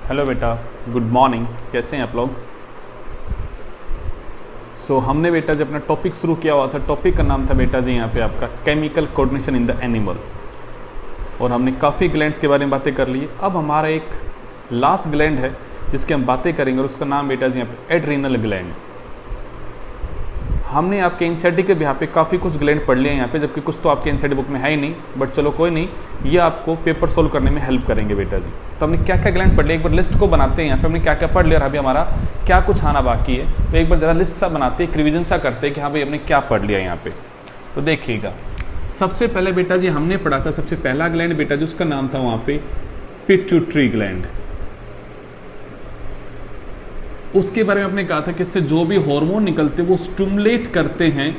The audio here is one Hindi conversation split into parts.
हेलो बेटा, गुड मॉर्निंग। कैसे हैं आप लोग? हमने बेटा जब अपना टॉपिक शुरू किया हुआ था, टॉपिक का नाम था बेटा जी यहाँ पे आपका chemical coordination in the animal, और हमने काफ़ी ग्लैंड्स के बारे में बातें कर ली। अब हमारा एक लास्ट ग्लैंड है जिसकी हम बातें करेंगे, और उसका नाम बेटा जी यहाँ पे एड्रीनल ग्लैंड। हमने आपके एनसीईआरटी के यहाँ पे काफ़ी कुछ ग्लैंड पढ़ लिए हैं यहाँ पे, जबकि कुछ तो आपके एनसीईआरटी बुक में है ही नहीं, बट चलो कोई नहीं, ये आपको पेपर सोल्व करने में हेल्प करेंगे बेटा जी। तो हमने क्या क्या ग्लैंड पढ़ लिया, एक बार लिस्ट को बनाते हैं यहाँ पे, हमने क्या क्या पढ़ लिया और अभी हमारा क्या कुछ आना बाकी है। तो एक बार ज़रा लिस्ट सा बनाते हैं, एक रिविजन सा करते हैं कि हाँ भाई हमने क्या पढ़ लिया यहाँ पे। तो देखिएगा, सबसे पहले बेटा जी हमने पढ़ा था सबसे पहला ग्लैंड बेटा जी, उसका नाम था वहाँ पे पिट्यूटरी ग्लैंड। उसके बारे में आपने कहा था कि इससे जो भी हार्मोन निकलते वो स्टिमुलेट करते हैं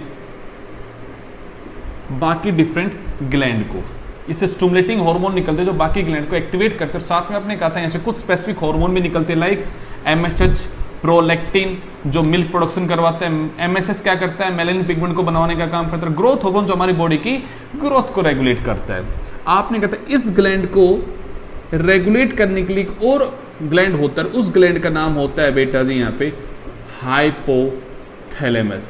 बाकी डिफरेंट ग्लैंड को। इससे स्टिमुलेटिंग हार्मोन निकलते जो बाकी ग्लैंड को एक्टिवेट करते हैं। साथ में आपने कहा था ऐसे कुछ स्पेसिफिक हार्मोन भी निकलते हैं, लाइक एमएसएच, प्रोलैक्टिन जो मिल्क प्रोडक्शन करवाता है। एमएसएच क्या करता है? मेलानिन पिगमेंट को बनाने का काम करता है। ग्रोथ हार्मोन जो हमारी बॉडी की ग्रोथ को रेगुलेट करता है। आपने कहा था इस ग्लैंड को रेगुलेट करने के लिए एक और ग्लैंड होता है, उस ग्लैंड का नाम होता है बेटा जी यहाँ पे हाइपोथैलेमस।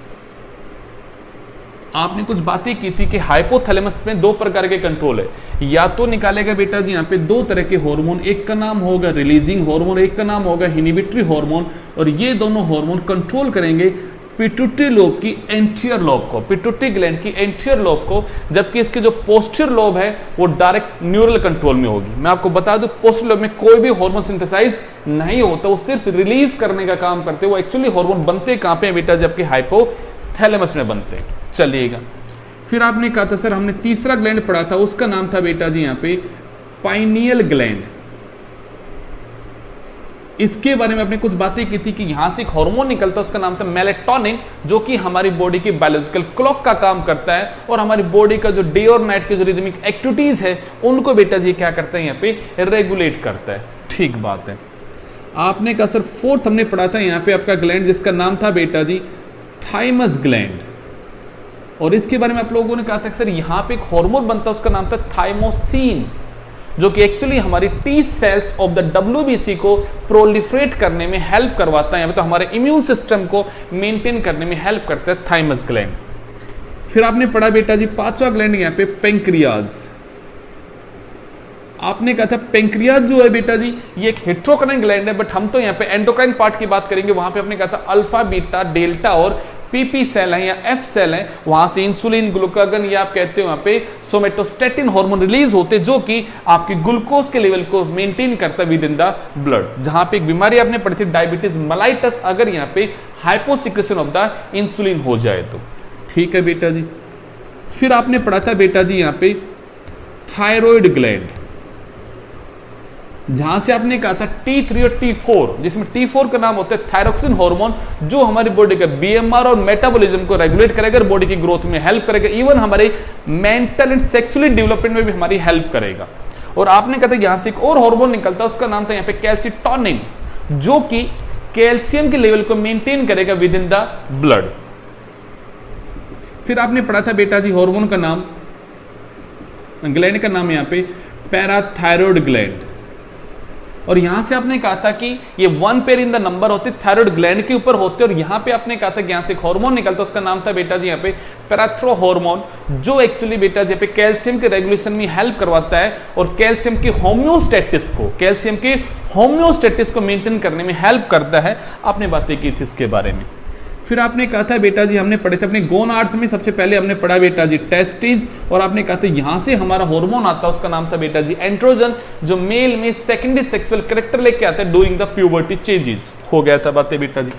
आपने कुछ बातें की थी कि हाइपोथैलेमस में दो प्रकार के कंट्रोल है, या तो निकालेगा बेटा जी यहाँ पे दो तरह के हार्मोन, एक का नाम होगा रिलीजिंग हार्मोन, एक का नाम होगा इनहिबिटरी हार्मोन, और ये दोनों हार्मोन कंट्रोल करेंगे पिट्यूटरी लोब की एंटीरियर लोब को, पिट्यूटरी ग्लैंड की एंटीरियर लोब को, जबकि इसके जो पोस्टीरियर लोब है वो डायरेक्ट न्यूरल कंट्रोल में होगी। मैं आपको बता दूं पोस्टीरियर लोब में कोई भी हार्मोन सिंथेसाइज नहीं होता, वो सिर्फ रिलीज करने का काम करते हैं। वो एक्चुअली हार्मोन बनते कहां पे बेटा? जबकि हाइपोथैलेमस में बनते हैं। चलिएगा, फिर आपने कहा था सर हमने तीसरा ग्लैंड पढ़ा था, उसका नाम था बेटा जी यहाँ पे पाइनियल ग्लैंड। इसके बारे में आपने कुछ बातें की थी कि यहां से एक हार्मोन निकलता है, उसका नाम था मेलेटोनिन, जो कि हमारी बॉडी की बायोलॉजिकल क्लॉक का काम करता है, और हमारी बॉडी का जो डे और नाइट की जो रिदमिक एक्टिविटीज है उनको बेटा जी क्या करता है? यहाँ पे रेगुलेट करता है। ठीक बात है। आपने कहा सर फोर्थ हमने पढ़ा था यहाँ पे आपका ग्लैंड, जिसका नाम था बेटा जी थाइमस ग्लैंड, और इसके बारे में आप लोगों ने कहा था कि सर यहाँ पे एक हार्मोन बनता है, उसका नाम था थाइमोसिन, जो कि एक्चुअली हमारी T cells of the WBC को प्रोलिफरेट करने में हेल्प करवाता है, तो हमारे इम्यून सिस्टम को मेंटेन करने में हेल्प करता है थाइमस ग्लैंड। फिर आपने पढ़ा बेटा जी पांचवा ग्लैंड यहाँ पे पेंक्रियाज। आपने कहा था पेंक्रियाज जो है बेटा जी ये एक हेट्रोक्राइन ग्लैंड है, बट हम तो यहाँ पे एंडोक्राइन पार्ट की बात करेंगे। वहां पे आपने कहा था अल्फा, बीटा, डेल्टा और पीपी सेल है या एफ सेल है, वहां से इंसुलिन, ग्लूकागन या आप कहते हो वहां पे सोमेटोस्टेटिन हार्मोन रिलीज होते, जो कि आपकी ग्लूकोज के लेवल को मेंटेन करता है विद इन द ब्लड। जहां पे एक बीमारी आपने पढ़ी थी डायबिटीज मेलाइटस, अगर यहाँ पे हाइपोसिक्रेशन ऑफ द इंसुलिन हो जाए तो। ठीक है बेटा जी। फिर आपने पढ़ा था बेटा जी यहाँ पे थायराइड ग्लैंड, जहां से आपने कहा था T3 और T4, जिसमें T4 का नाम होता है थायरोक्सिन हार्मोन, जो हमारी बॉडी का बीएमआर और मेटाबॉलिज्म को रेगुलेट करेगा, बॉडी की ग्रोथ में हेल्प करेगा, इवन हमारे मेंटल एंड सेक्सुअली डेवलपमेंट में भी हमारी हेल्प करेगा। और आपने कहा था यहां से एक और हार्मोन निकलता है, उसका नाम था यहाँ पे कैल्सिटोनिन, जो कि कैल्शियम के लेवल को मेंटेन करेगा विद इन द ब्लड। फिर आपने पढ़ा था बेटा जी हार्मोन का नाम, ग्लैंड का नाम यहाँ पे पैराथायरॉयड ग्लैंड, और यहां से आपने कहा था कि ये 1 पेयर इन द नंबर होते थायराइड ग्लैंड के ऊपर होते, और यहां पे आपने कहा था कि यहां से एक हार्मोन निकलता, उसका नाम था बेटा जी यहाँ पे पैराथ्रो हार्मोन, जो एक्चुअली बेटा जी पे कैल्शियम के रेगुलेशन में हेल्प करवाता है, और कैल्शियम की होम्योस्टेटिस को मेंटेन करने में हेल्प करता है। आपने बातें की थी इसके बारे में। फिर आपने कहा था बेटा जी हमने पढ़े थे अपने गोनाड्स में, सबसे पहले हमने पढ़ा बेटा जी टेस्टिस, और आपने कहा था यहां से हमारा हार्मोन आता है, उसका नाम था बेटा जी एंड्रोजन, जो मेल में सेकेंडरी सेक्सुअल कैरेक्टर लेके आता है ड्यूरिंग द प्यूबर्टी चेंजेस। हो गया था बातें बेटा जी।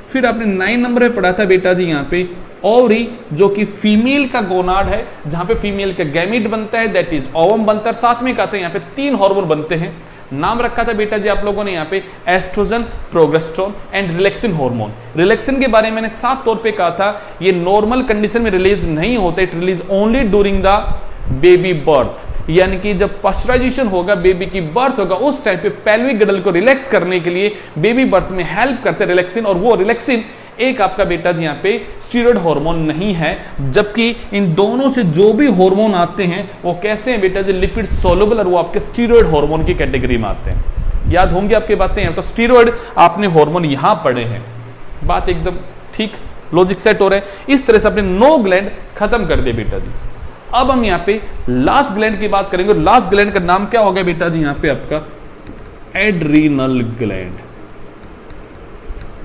फिर आपने 9 नंबर पे पढ़ा था बेटा जी यहाँ पे ओवरी, जो कि फीमेल का गोनाड है, जहां पे फीमेल का गैमीट बनता है, दैट इज ओवम बनता है। साथ में कहा था यहाँ पे 3 हार्मोन बनते हैं, नाम रखा था बेटा जी आप लोगों ने यहाँ पे estrogen, progesterone and relaxin hormone. Relaxin के बारे में मैंने साफ तौर पे कहा था ये नॉर्मल कंडीशन में रिलीज नहीं होते, it release only during the baby birth, यानी कि जब पास्चराइजेशन होगा, बेबी की बर्थ होगा, उस टाइम पे पेल्विक गिडल को रिलैक्स करने के लिए बेबी बर्थ में हेल्प करते हैं रिलैक्सिन, और वो रिलैक्सिन एक आपका बेटा जी यहाँ पे स्टीरॉयड हार्मोन नहीं है, जबकि इन दोनों से जो भी हार्मोन आते हैं वो कैसे हैं बेटा जी लिपिड सोलुबल, और वो आपके स्टीरॉयड हार्मोन की कैटेगरी में आते हैं। याद होंगी आपकी बातें हैं। तो स्टीरॉयड आपने हार्मोन यहां पढ़े हैं, बात एकदम ठीक, लॉजिक सेट हो रहा है। इस तरह से आपने 9 ग्लैंड खत्म कर दिए बेटा जी। अब हम यहां पे लास्ट ग्लैंड की बात करेंगे। लास्ट ग्लैंड का नाम क्या होगा बेटा जी? यहां पे आपका एड्रीनल ग्लैंड,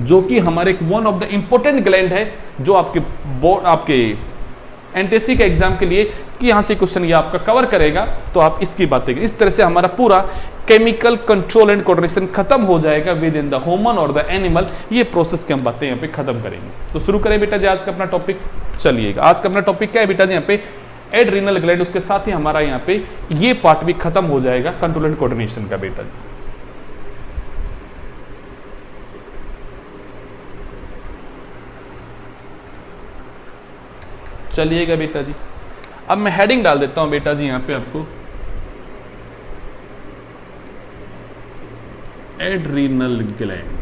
जो कि हमारे one of the important gland है, जो आपके एनटीएससी के एग्जाम के लिए कि यहां से क्वेश्चन ये आपका कवर करेगा, तो आप इसकी बातें करें। इस तरह से हमारा पूरा केमिकल कंट्रोल एंड कोऑर्डिनेशन खत्म हो जाएगा विद इन द ह्यूमन और द एनिमल। ये प्रोसेस की हम बातें यहाँ पे खत्म करेंगे। तो शुरू करें बेटा जी आज का अपना टॉपिक। चलिएगा, आज का अपना टॉपिक क्या है बेटा जी? यहाँ पे एड्रीनल ग्लैंड, उसके साथ ही हमारा यहाँ पे ये पार्ट भी खत्म हो जाएगा कंट्रोल एंड कोऑर्डिनेशन का बेटा जी। चलिएगा बेटा जी, अब मैं हेडिंग डाल देता हूं बेटा जी यहां पे आपको, एड्रीनल ग्लैंड।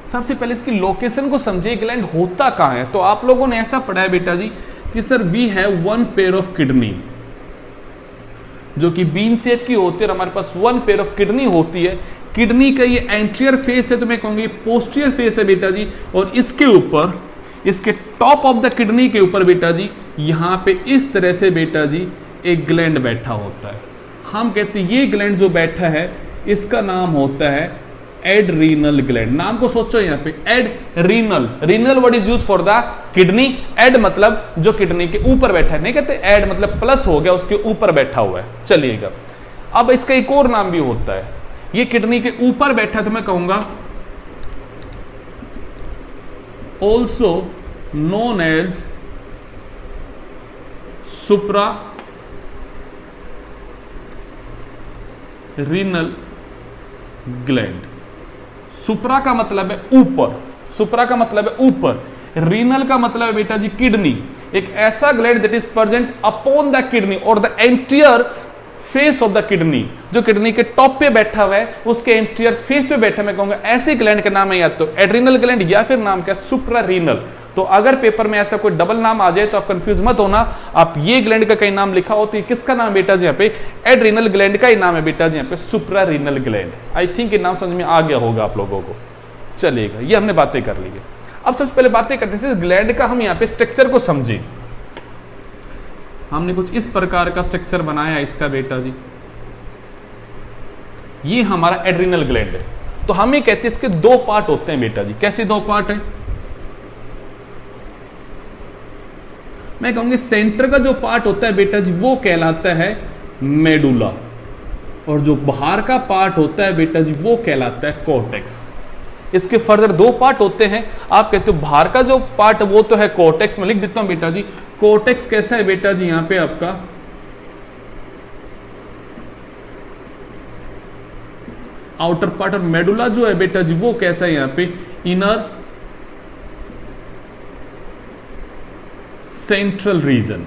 सबसे पहले इसकी लोकेशन को समझिए, ग्लैंड होता कहां है। तो आप लोगों ने ऐसा पढ़ा है बेटा जी कि sir we have 1 pair of kidney, जो कि बीन शेप की होती है, और हमारे पास 1 पेयर ऑफ किडनी होती है। किडनी का ये एंटीरियर फेस है, तो मैं कहूंगी पोस्टीरियर फेस है बेटा जी, और इसके ऊपर, इसके टॉप ऑफ द किडनी के ऊपर बेटा जी यहां पे इस तरह से बेटा जी एक ग्लैंड बैठा होता है। हम कहते हैं ये ग्लैंड जो बैठा है इसका नाम होता है एड्रीनल ग्लैंड। नाम को सोचो यहां पे, adrenal, renal word is use for the kidney. Ad मतलब जो किडनी के ऊपर बैठा है, नहीं कहते एड मतलब प्लस हो गया, उसके ऊपर बैठा हुआ है। चलिएगा, अब इसका एक और नाम भी होता है, ये किडनी के ऊपर बैठा है, तो मैं कहूंगा also known as suprarenal gland। सुप्रा का मतलब है ऊपर, सुप्रा का मतलब है ऊपर, रीनल का मतलब है बेटा जी किडनी। एक ऐसा gland that is present upon the kidney और the anterior face of the kidney, जो किडनी के टॉप पे बैठा हुआ है उसके एंटीरियर फेस पे बैठा, मैं कहूंगा ऐसे ग्लैंड का नाम है या तो एड्रीनल ग्लैंड या फिर नाम क्या, सुप्रारीनल। तो अगर पेपर में ऐसा कोई डबल नाम आ जाए तो आप कंफ्यूज मत होना, आप ये ग्लैंड का कहीं नाम लिखा हो तो ये किसका नाम बेटा जी? यहाँ पे एड्रीनल ग्लैंड का ही नाम है बेटा जी, यहाँ पे सुप्रारीनल ग्लैंड। आई थिंक ये नाम समझ में आ गया होगा आप लोगों को। चलिएगा, ये हमने बातें कर ली है। अब सबसे पहले बातें करते हैं ग्लैंड का, हम यहाँ पे स्ट्रक्चर को समझे। हमने कुछ इस प्रकार का स्ट्रक्चर बनाया इसका बेटा जी, ये हमारा एड्रीनल ग्लैंड है। तो हम ये कहते हैं इसके 2 पार्ट होते हैं बेटा जी। कैसे 2 पार्ट है? मैं कहूंगी सेंटर का जो पार्ट होता है बेटा जी वो कहलाता है मेडुला, और जो बाहर का पार्ट होता है बेटा जी वो कहलाता है कॉर्टेक्स। इसके फर्दर 2 पार्ट होते हैं। आप कहते हो बाहर का जो पार्ट वो तो है कॉर्टेक्स, में लिख देता हूं बेटा जी। कॉर्टेक्स कैसा है बेटा जी? यहां पे आपका आउटर पार्ट, और मेडुला जो है बेटा जी वो कैसा है? यहां पे इनर सेंट्रल रीजन।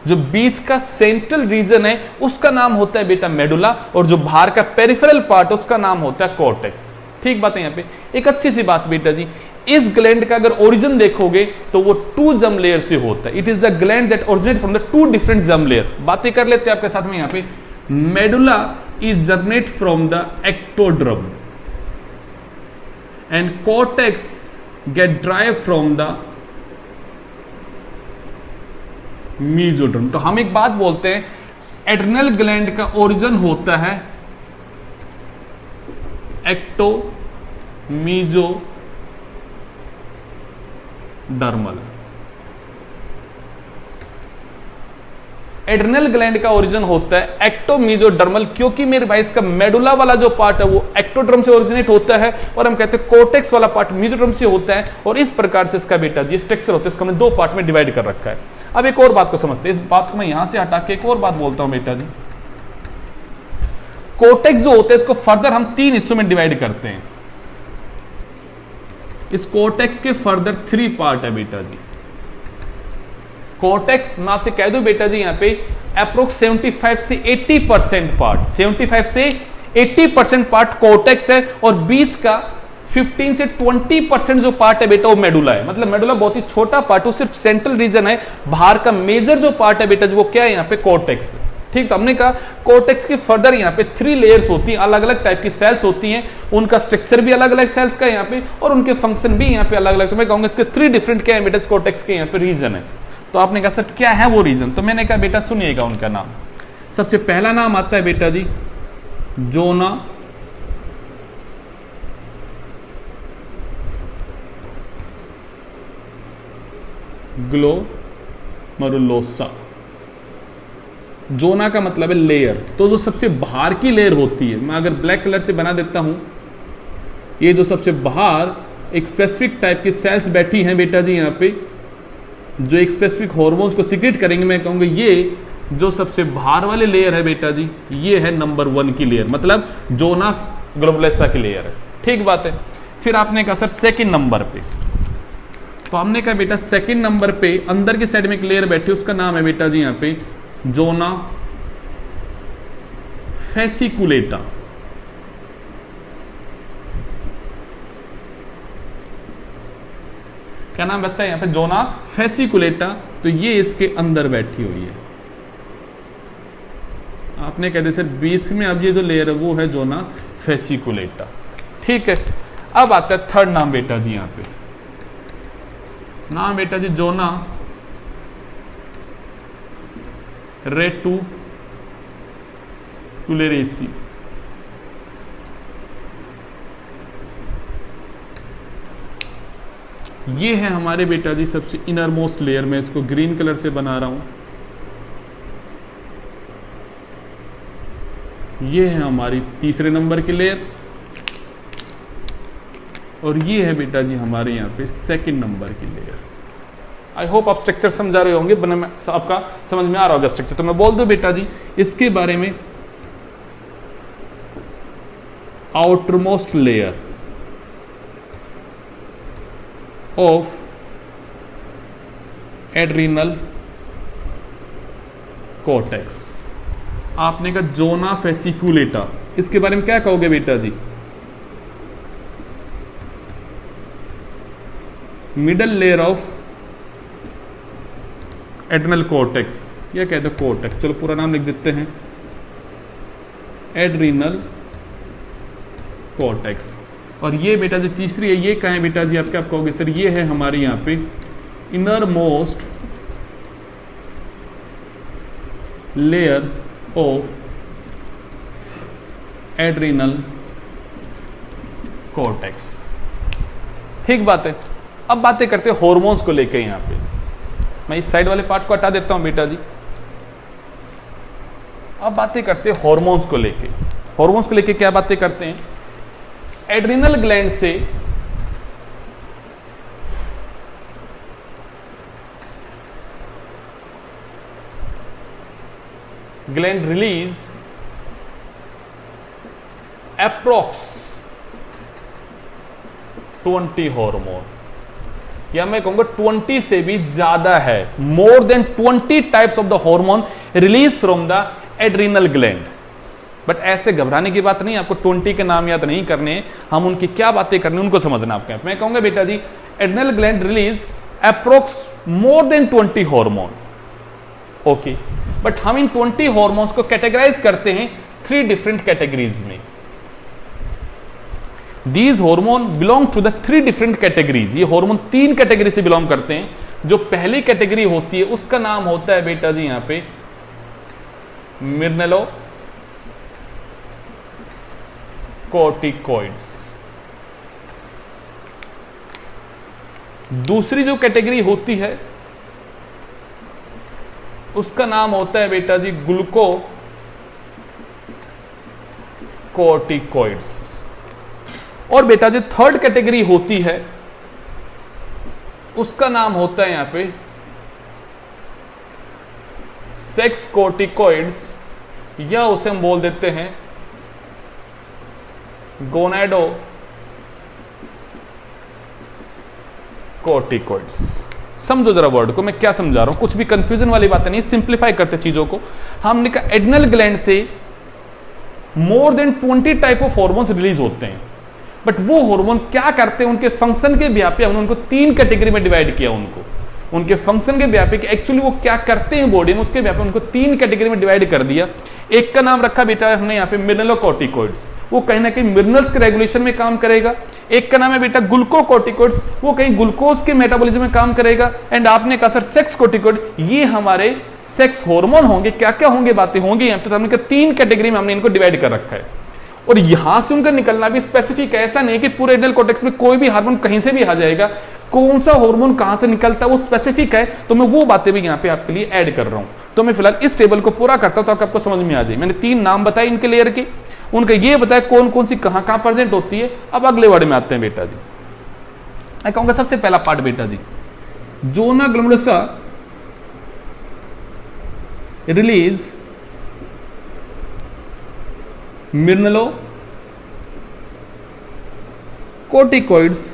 जो बीच का सेंट्रल रीजन है उसका नाम होता है बेटा मेडुला, और जो बाहर का पेरिफेरल पार्ट उसका नाम होता है कॉर्टेक्स। ठीक बात है। यहां पे एक अच्छी सी बात बेटा जी, इस ग्लैंड का अगर ओरिजिन देखोगे तो वो 2 जर्म लेयर से होता है। It is the gland that originate from the 2 different germ layer. बातें कर लेते हैं आपके साथ में। यहां पे medulla is germinate from the ectoderm and cortex get derived from the mesoderm। तो हम एक बात बोलते हैं, एड्रिनल ग्लैंड का ओरिजिन होता है एक्टो मीजोडर्मल। एड्रिनल ग्लैंड का ओरिजिन होता है एक्टोमीजोडर्मल, क्योंकि मेरे भाई इसका मेडुला वाला जो पार्ट है वो एक्टोडर्म से ओरिजिनेट होता है, और हम कहते हैं कोर्टेक्स वाला पार्ट मीजोडर्म से होता है। और इस प्रकार से इसका बेटा जी स्ट्रक्चर होता है, इसको हमने 2 पार्ट में डिवाइड कर रखा है। अब एक और बात को समझते हैं, इस बात को मैं यहां से हटा के एक और बात बोलता हूं बेटा जी। कोर्टेक्स जो होता है इसको फर्दर हम 3 हिस्सों में डिवाइड करते हैं। इस कोर्टेक्स के फर्दर 3 पार्ट है बेटा जी। कॉर्टेक्स मैं आपसे कह दूं बेटा जी यहां पे अप्रोक्स 75 से 80% पार्ट, 75 से 80% पार्ट कॉर्टेक्स है, और बीच का 15 से 20% जो पार्ट है बेटा वो मेडुला है। मतलब मेडुला बहुत ही छोटा पार्ट है, सिर्फ सेंट्रल रीजन है। बाहर का मेजर जो पार्ट है बेटा जी वो क्या है? यहां पे कॉर्टेक्स। ठीक, तो हमने कहा कोर्टेक्स की फर्दर यहाँ पे 3 लेयर्स होती हैं, अलग अलग टाइप की सेल्स होती हैं, उनका स्ट्रक्चर भी अलग अलग सेल्स का यहाँ पे और उनके फंक्शन भी यहाँ पे अलग अलग। तो मैं कहूंगा इसके 3 डिफरेंट क्या है बेटा कोर्टेक्स के यहाँ पे रीजन है। तो आपने कहा सर क्या है वो रीजन, तो मैंने कहा बेटा सुनिएगा उनका नाम। सबसे पहला नाम आता है बेटा जी जोना ग्लोमरुलोसा। जोना का मतलब है लेयर, तो जो सबसे बाहर की लेयर होती है, मैं अगर ब्लैक कलर से बना देता हूं, ये जो सबसे बाहर एक स्पेसिफिक टाइप की सेल्स बैठी हैं बेटा जी यहाँ पे, जो एक स्पेसिफिक हार्मोन्स को सीक्रेट करेंगे, मैं कहूंगा ये जो सबसे बाहर वाले लेयर है बेटा जी, ये है नंबर 1 की लेयर, मतलब जोना ग्लोमरुलोसा की लेयर है। ठीक बात है। फिर आपने कहा सर सेकंड नंबर पे, तो हमने कहा बेटा सेकंड नंबर पे अंदर के साइड में एक लेयर बैठी, उसका नाम है बेटा जी यहाँ पे जोना फेसिकुलेटा। क्या नाम बच्चा है यहाँ पे, जोना फेसिकुलेटा। तो ये इसके अंदर बैठी हुई है। आपने कहते सर बीच में अब ये जो लेयर है वो है जोना फेसिकुलेटा। ठीक है, अब आता है थर्ड नाम बेटा जी यहाँ पे, नाम बेटा जी जोना रेटिकुलेरेसी। ये है हमारे बेटा जी सबसे इनर मोस्ट लेयर, में इसको ग्रीन कलर से बना रहा हूं। ये है हमारी तीसरे नंबर की लेयर और ये है बेटा जी हमारे यहाँ पे सेकंड नंबर की लेयर। आई होप आप स्ट्रक्चर समझा रहे होंगे, आपका समझ में आ रहा होगा स्ट्रक्चर। तो मैं बोल दूं बेटा जी इसके बारे में, outermost layer of adrenal cortex. आपने कहा जोना फेसिकुलेटा, इसके बारे में क्या कहोगे बेटा जी, middle layer of adrenal cortex, या कहते हैं कॉर्टेक्स, चलो पूरा नाम लिख देते हैं एड्रिनल कॉर्टेक्स। और ये बेटा जी तीसरी है, ये कहाँ है बेटा जी आपके, आप कहोगे सर ये है हमारे यहाँ पे inner most layer of adrenal cortex. ठीक बात है। अब बातें करते हैं हॉर्मोन्स को लेकर। यहां पे मैं इस साइड वाले पार्ट को हटा देता हूं बेटा जी। अब बातें करते हैं हॉर्मोन्स को लेके। हॉर्मोन्स को लेके क्या बातें करते हैं, एड्रिनल ग्लैंड से ग्लैंड रिलीज अप्रॉक्स 20 हार्मोन, या मैं कहूंगा 20 से भी ज्यादा है, मोर than 20 types of the hormone release from the adrenal gland. But ऐसे घबराने की बात नहीं, आपको 20 के नाम याद नहीं करने, हम उनकी क्या बातें करनी उनको समझना आपके। मैं कहूंगा बेटा जी adrenal gland release approx more than 20 hormone. Okay, but हम इन 20 हार्मोन्स को कैटेगराइज करते हैं 3 डिफरेंट कैटेगरीज में। These hormone belong to the 3 different categories। ये हार्मोन 3 कैटेगरी से बिलोंग करते हैं। जो पहली कैटेगरी होती है उसका नाम होता है बेटा जी यहां पे मिर्नेलो कॉर्टिकॉइड्स। दूसरी जो कैटेगरी होती है उसका नाम होता है बेटा जी ग्लूको कॉर्टिकॉइड्स। और बेटा जो थर्ड कैटेगरी होती है उसका नाम होता है यहां पे सेक्स कॉर्टिकॉइड्स, या उसे हम बोल देते हैं गोनाडो कॉर्टिकॉइड्स। समझो जरा वर्ड को, मैं क्या समझा रहा हूं, कुछ भी कंफ्यूजन वाली बातें नहीं, सिंप्लीफाई करते चीजों को। हमने कहा एड्रिनल ग्लैंड से मोर than 20 type of hormones release होते हैं, बट वो हार्मोन क्या करते हैं, उनके फंक्शन के बिहाफ पे हमने उनको 3 कैटेगरी में डिवाइड किया उनको। उनके फंक्शन के व्यापक एक्चुअली वो क्या करते हैं बॉडी में, उसके व्यापक उनको 3 कैटेगरी में डिवाइड कर दिया। एक का नाम रखा बेटा हमने यहाँ पे मिनरलोकॉर्टिकॉइड्स, वो कहीं ना कहीं मिनरल्स के रेगुलेशन में काम करेगा। एक का नाम है बेटा ग्लूकोकॉर्टिकॉइड्स, वो कहीं ग्लूकोज के मेटाबॉलिज्म में काम करेगा। एंड आपने कहा सर सेक्स कॉर्टिकॉइड, ये हमारे सेक्स हार्मोन होंगे। क्या क्या होंगे, बातें होंगी यहाँ पे। तो हमने कहा 3 कैटेगरी में हमने इनको डिवाइड कर रखा है और यहां से उनका निकलना भी स्पेसिफिक है। ऐसा नहीं कि पूरे एडनल कॉर्टेक्स में कोई भी हार्मोन कहीं से भी आ जाएगा, कौन सा हार्मोन कहां से निकलता है वो स्पेसिफिक है। तो मैं वो बातें भी यहां पे आपके लिए ऐड कर रहा हूं। तो मैं फिलहाल इस टेबल को पूरा करता हूं ताकि आपको समझ में आ जाए। मैंने 3 नाम बताए इनके लेयर के, उनका ये बताया कौन कौन सी कहां कहां प्रेजेंट होती है। अब अगले वर्ड में आते हैं बेटा जी। मैं कहूंगा सबसे पहला पार्ट बेटा जी, जोना ग्लैंडुलोसा रिलीज मिनरलोकॉर्टिकॉइड्स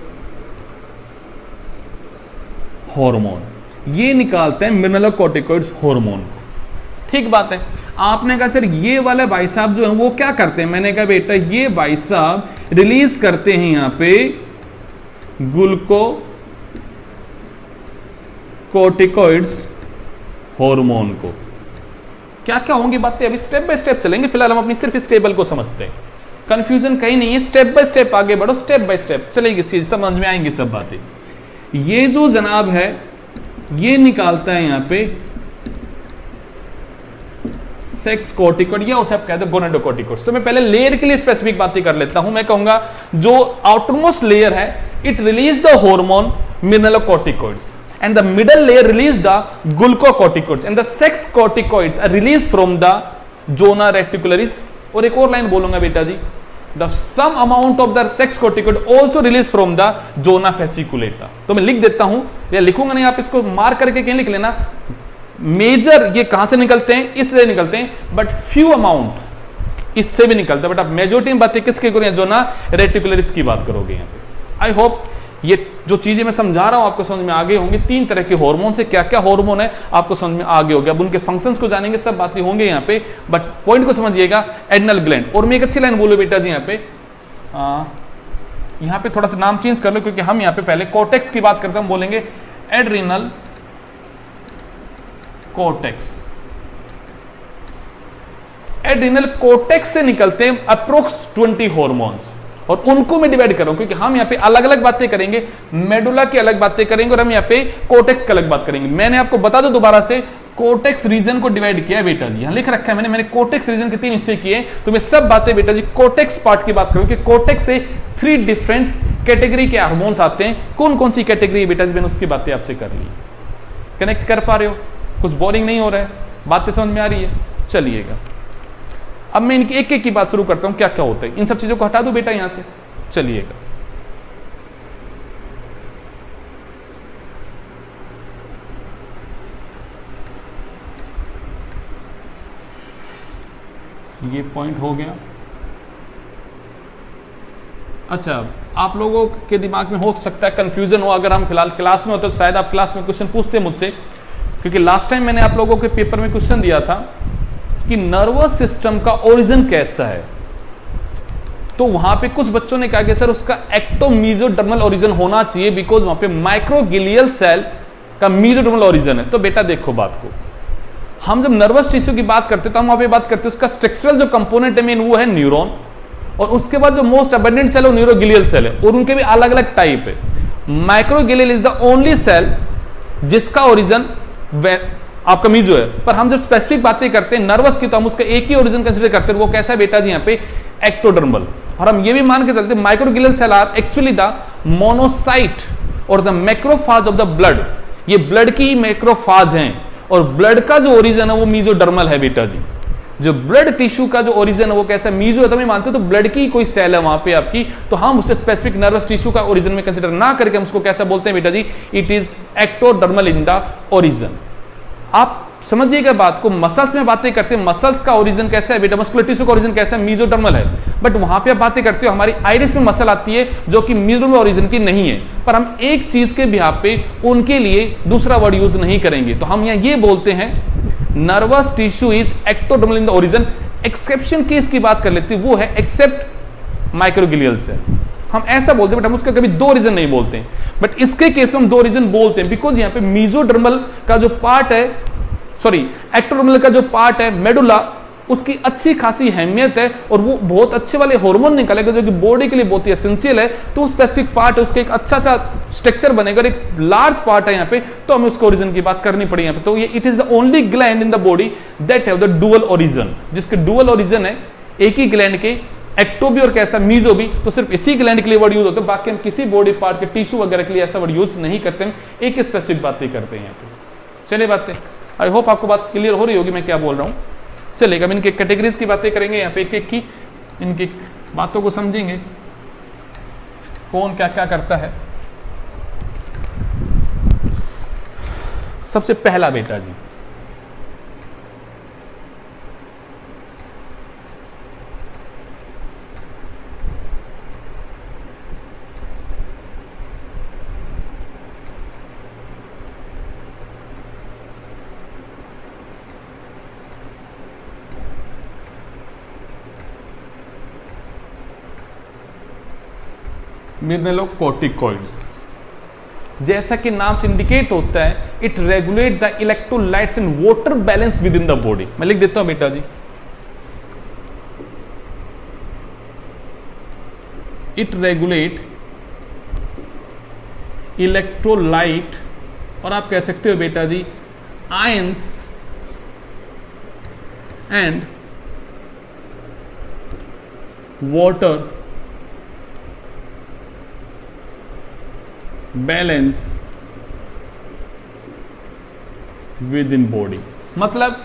हार्मोन, ये निकालते हैं मिनरलोकॉर्टिकॉइड्स हार्मोन। ठीक बात है। आपने कहा सर ये वाले भाई साहब जो है वो क्या करते हैं, मैंने कहा बेटा ये भाई साहब रिलीज करते हैं यहां पे ग्लूकोकॉर्टिकॉइड्स हार्मोन को। क्या क्या होंगी बातें अभी स्टेप बाय स्टेप चलेंगे, फिलहाल हम अपनी सिर्फ इस टेबल को समझते हैं। कंफ्यूजन कहीं नहीं है, स्टेप बाय स्टेप आगे बढ़ो, स्टेप बाय स्टेप चलेगी चीज, समझ में आएंगी सब बातें। ये जो जनाब है ये निकालता है यहां पे सेक्स कॉर्टिकॉइड, या उसे आप कहते हैं गोनाडोकॉर्टिकॉइड्स। तो मैं पहले लेयर के लिए स्पेसिफिक बातें कर लेता हूं। मैं कहूंगा जो आउटरमोस्ट लेयर है it release the hormone mineralocorticoids and the middle layer release the glucocorticoids and the sex corticoids are released from the zona reticularis। और एक और लाइन बोलूंगा बेटा जी, the some amount of the sex corticoid also released from the zona fasciculata। तो मैं लिख देता हूं या लिखूंगा नहीं, आप इसको मार्क करके कहीं लिख लेना। मेजर ये कहां से निकलते हैं, इससे निकलते हैं, बट फ्यू अमाउंट इससे भी निकलता है। बट आप मेजोरिटी बातें किसके करें, जोना रेटिकुलरिस की बात करोगे यहां पे। आई होप ये जो चीजें मैं समझा रहा हूं आपको समझ में आगे होंगी। 3 तरह के हार्मोन से क्या क्या हार्मोन है आपको समझ में आगे हो गया। अब उनके फंक्शंस को जानेंगे, सब बातें होंगे यहाँ पे, बट पॉइंट को समझिएगा एड्रिनल ग्लैंड। और मैं एक अच्छी लाइन बोलूं बेटा जी यहाँ पे थोड़ा सा नाम चेंज कर लो क्योंकि हम यहाँ पे पहले कॉर्टेक्स की बात करते हैं, हम बोलेंगे एड्रिनल कॉर्टेक्स। एड्रिनल कॉर्टेक्स से निकलते हैं अप्रोक्स 20 हार्मोन्स और उनको मैं डिवाइड कर रहा हूं क्योंकि हम यहाँ पे अलग अलग बातें करेंगे, मेडुला की अलग बातें करेंगे और हम यहाँ पे कोर्टेक्स की अलग बात करेंगे। मैंने आपको बता दो दोबारा से, कोर्टेक्स रीजन को डिवाइड किया है बेटा जी, यहां लिख रखा है मैंने कोर्टेक्स रीजन के 3 हिस्से किए। तो मैं सब बातें बेटा जी कोर्टेक्स पार्ट की बात करूं कि कोर्टेक्स से 3 डिफरेंट कैटेगरी के हार्मोन्स आते हैं। कौन कौन सी कैटेगरी बेटा जी, मैंने उसकी बातें आपसे कर ली। कनेक्ट कर पा रहे हो, कुछ बोरिंग नहीं हो रहा है, बातें समझ में आ रही है, चलिएगा। अब मैं इनकी एक एक की बात शुरू करता हूं, क्या क्या होता है। इन सब चीजों को हटा दो बेटा यहां से, चलिएगा। ये पॉइंट हो गया। अच्छा, आप लोगों के दिमाग में हो सकता है कंफ्यूजन हो, अगर हम फिलहाल क्लास में होते तो शायद आप क्लास में क्वेश्चन पूछते मुझसे, क्योंकि लास्ट टाइम मैंने आप लोगों के पेपर में क्वेश्चन दिया था कि नर्वस सिस्टम का ओरिजिन कैसा है। तो वहां पे कुछ बच्चों ने कहा कि सर उसका एक्टोमीजोडर्मल ओरिजिन होना चाहिए बिकॉज वहां पे माइक्रोगिलियल सेल का मीजोडर्मल ओरिजिन है। तो बेटा देखो बात को, हम जब नर्वस टिश्यू की बात करते हैं तो हम वहां पे बात करते हैं उसका स्ट्रक्चरल जो कंपोनेंट है मेन वो है न्यूरॉन, और उसके बाद जो मोस्ट अबंडेंट सेल है वो न्यूरोगिलियल सेल है, और उनके भी अलग अलग टाइप है। Microglial is the only cell जिसका ओरिजिन आपका मीजो है, पर हम जब स्पेसिफिक बातें करते हैं नर्वस की तो हम उसका एक ही ओरिजिन कंसीडर करते हैं, वो कैसा है बेटा जी यहाँ पे एक्टोडर्मल। और हम ये भी मान के चलते हैं microglial cell are actually the monocyte और the macrophage of the blood. ये ब्लड की मैक्रोफाज हैं और ब्लड का जो ओरिजिन है वो मीजोडर्मल है बेटा जी। जो ब्लड टिश्यू का जो ओरिजिन है वो कैसा मीजो है, तो मैं मानते हो तो ब्लड की कोई सेल है वहां पे आपकी, तो हम उसे स्पेसिफिक नर्वस टिश्यू का ओरिजिन में कंसीडर ना करके हम उसको कैसा बोलते हैं बेटा जी, it is ectodermal in the origin. आप समझिएगा बात को, मसल्स में बातें करते हैं, मसल्स का ओरिजिन कैसा है बेटा, मस्कुलर टिश्यू का ओरिजिन कैसा है, मीजोडर्मल है। बट वहां पे आप बातें करते हो हमारी आइरिस में मसल आती है जो कि मीजोडर्मल ओरिजिन की नहीं है, पर हम एक चीज के बिहाफ पे उनके लिए दूसरा वर्ड यूज नहीं करेंगे। तो हम यहाँ ये बोलते हैं nervous tissue is ectodermal in the origin. Exception case की बात कर लेते हैं, वो है एक्सेप्ट माइक्रोगिलियल सेल। हम ऐसा बोलते हैं, बट हम उसका कभी दो रीजन नहीं बोलते हैं। बट इसके केस में हम दो रीजन बोलते हैं, बिकॉज यहाँ पे मीजोडर्मल का जो पार्ट है, सॉरी एक्टोडर्मल का जो पार्ट है मेडुला, उसकी अच्छी खासी अहमियत है और वो बहुत अच्छे वाले हार्मोन निकालेगा जो कि बॉडी के लिए बहुत ही एसेंशियल है। तो स्पेसिफिक पार्ट है, उसका एक अच्छा सा स्ट्रक्चर बनेगा, एक लार्ज पार्ट है यहाँ पे, तो हमें उसके ओरिजिन की बात करनी पड़ी यहाँ पे। तो ये it is the only gland in the body that have the dual origin, जिसके डुअल ओरिजिन है, एक ही ग्लैंड के, एक्टो भी और कैसा मीजो भी, तो सिर्फ इसी ग्लैंड के लिए वर्ड यूज होता है। बाकी हम किसी बॉडी पार्ट के टिश्यू वगैरह के लिए ऐसा वर्ड यूज नहीं करते, हम एक स्पेसिफिक बातें करते हैं यहाँ पे। चलिए बातें, आई होप आपको बात क्लियर हो रही होगी मैं क्या बोल रहा हूँ। चलेगा, हम इनके कैटेगरीज की बातें करेंगे यहाँ पे, एक एक की इनकी बातों को समझेंगे, कौन क्या क्या करता है। सबसे पहला बेटा जी, मिनरलोकॉर्टिकॉइड्स। जैसा कि नाम से इंडिकेट होता है, it regulate the electrolytes and water balance within the body. मैं लिख देता हूं बेटा जी, इट रेगुलेट इलेक्ट्रोलाइट, और आप कह सकते हो बेटा जी ions and water balance within body. मतलब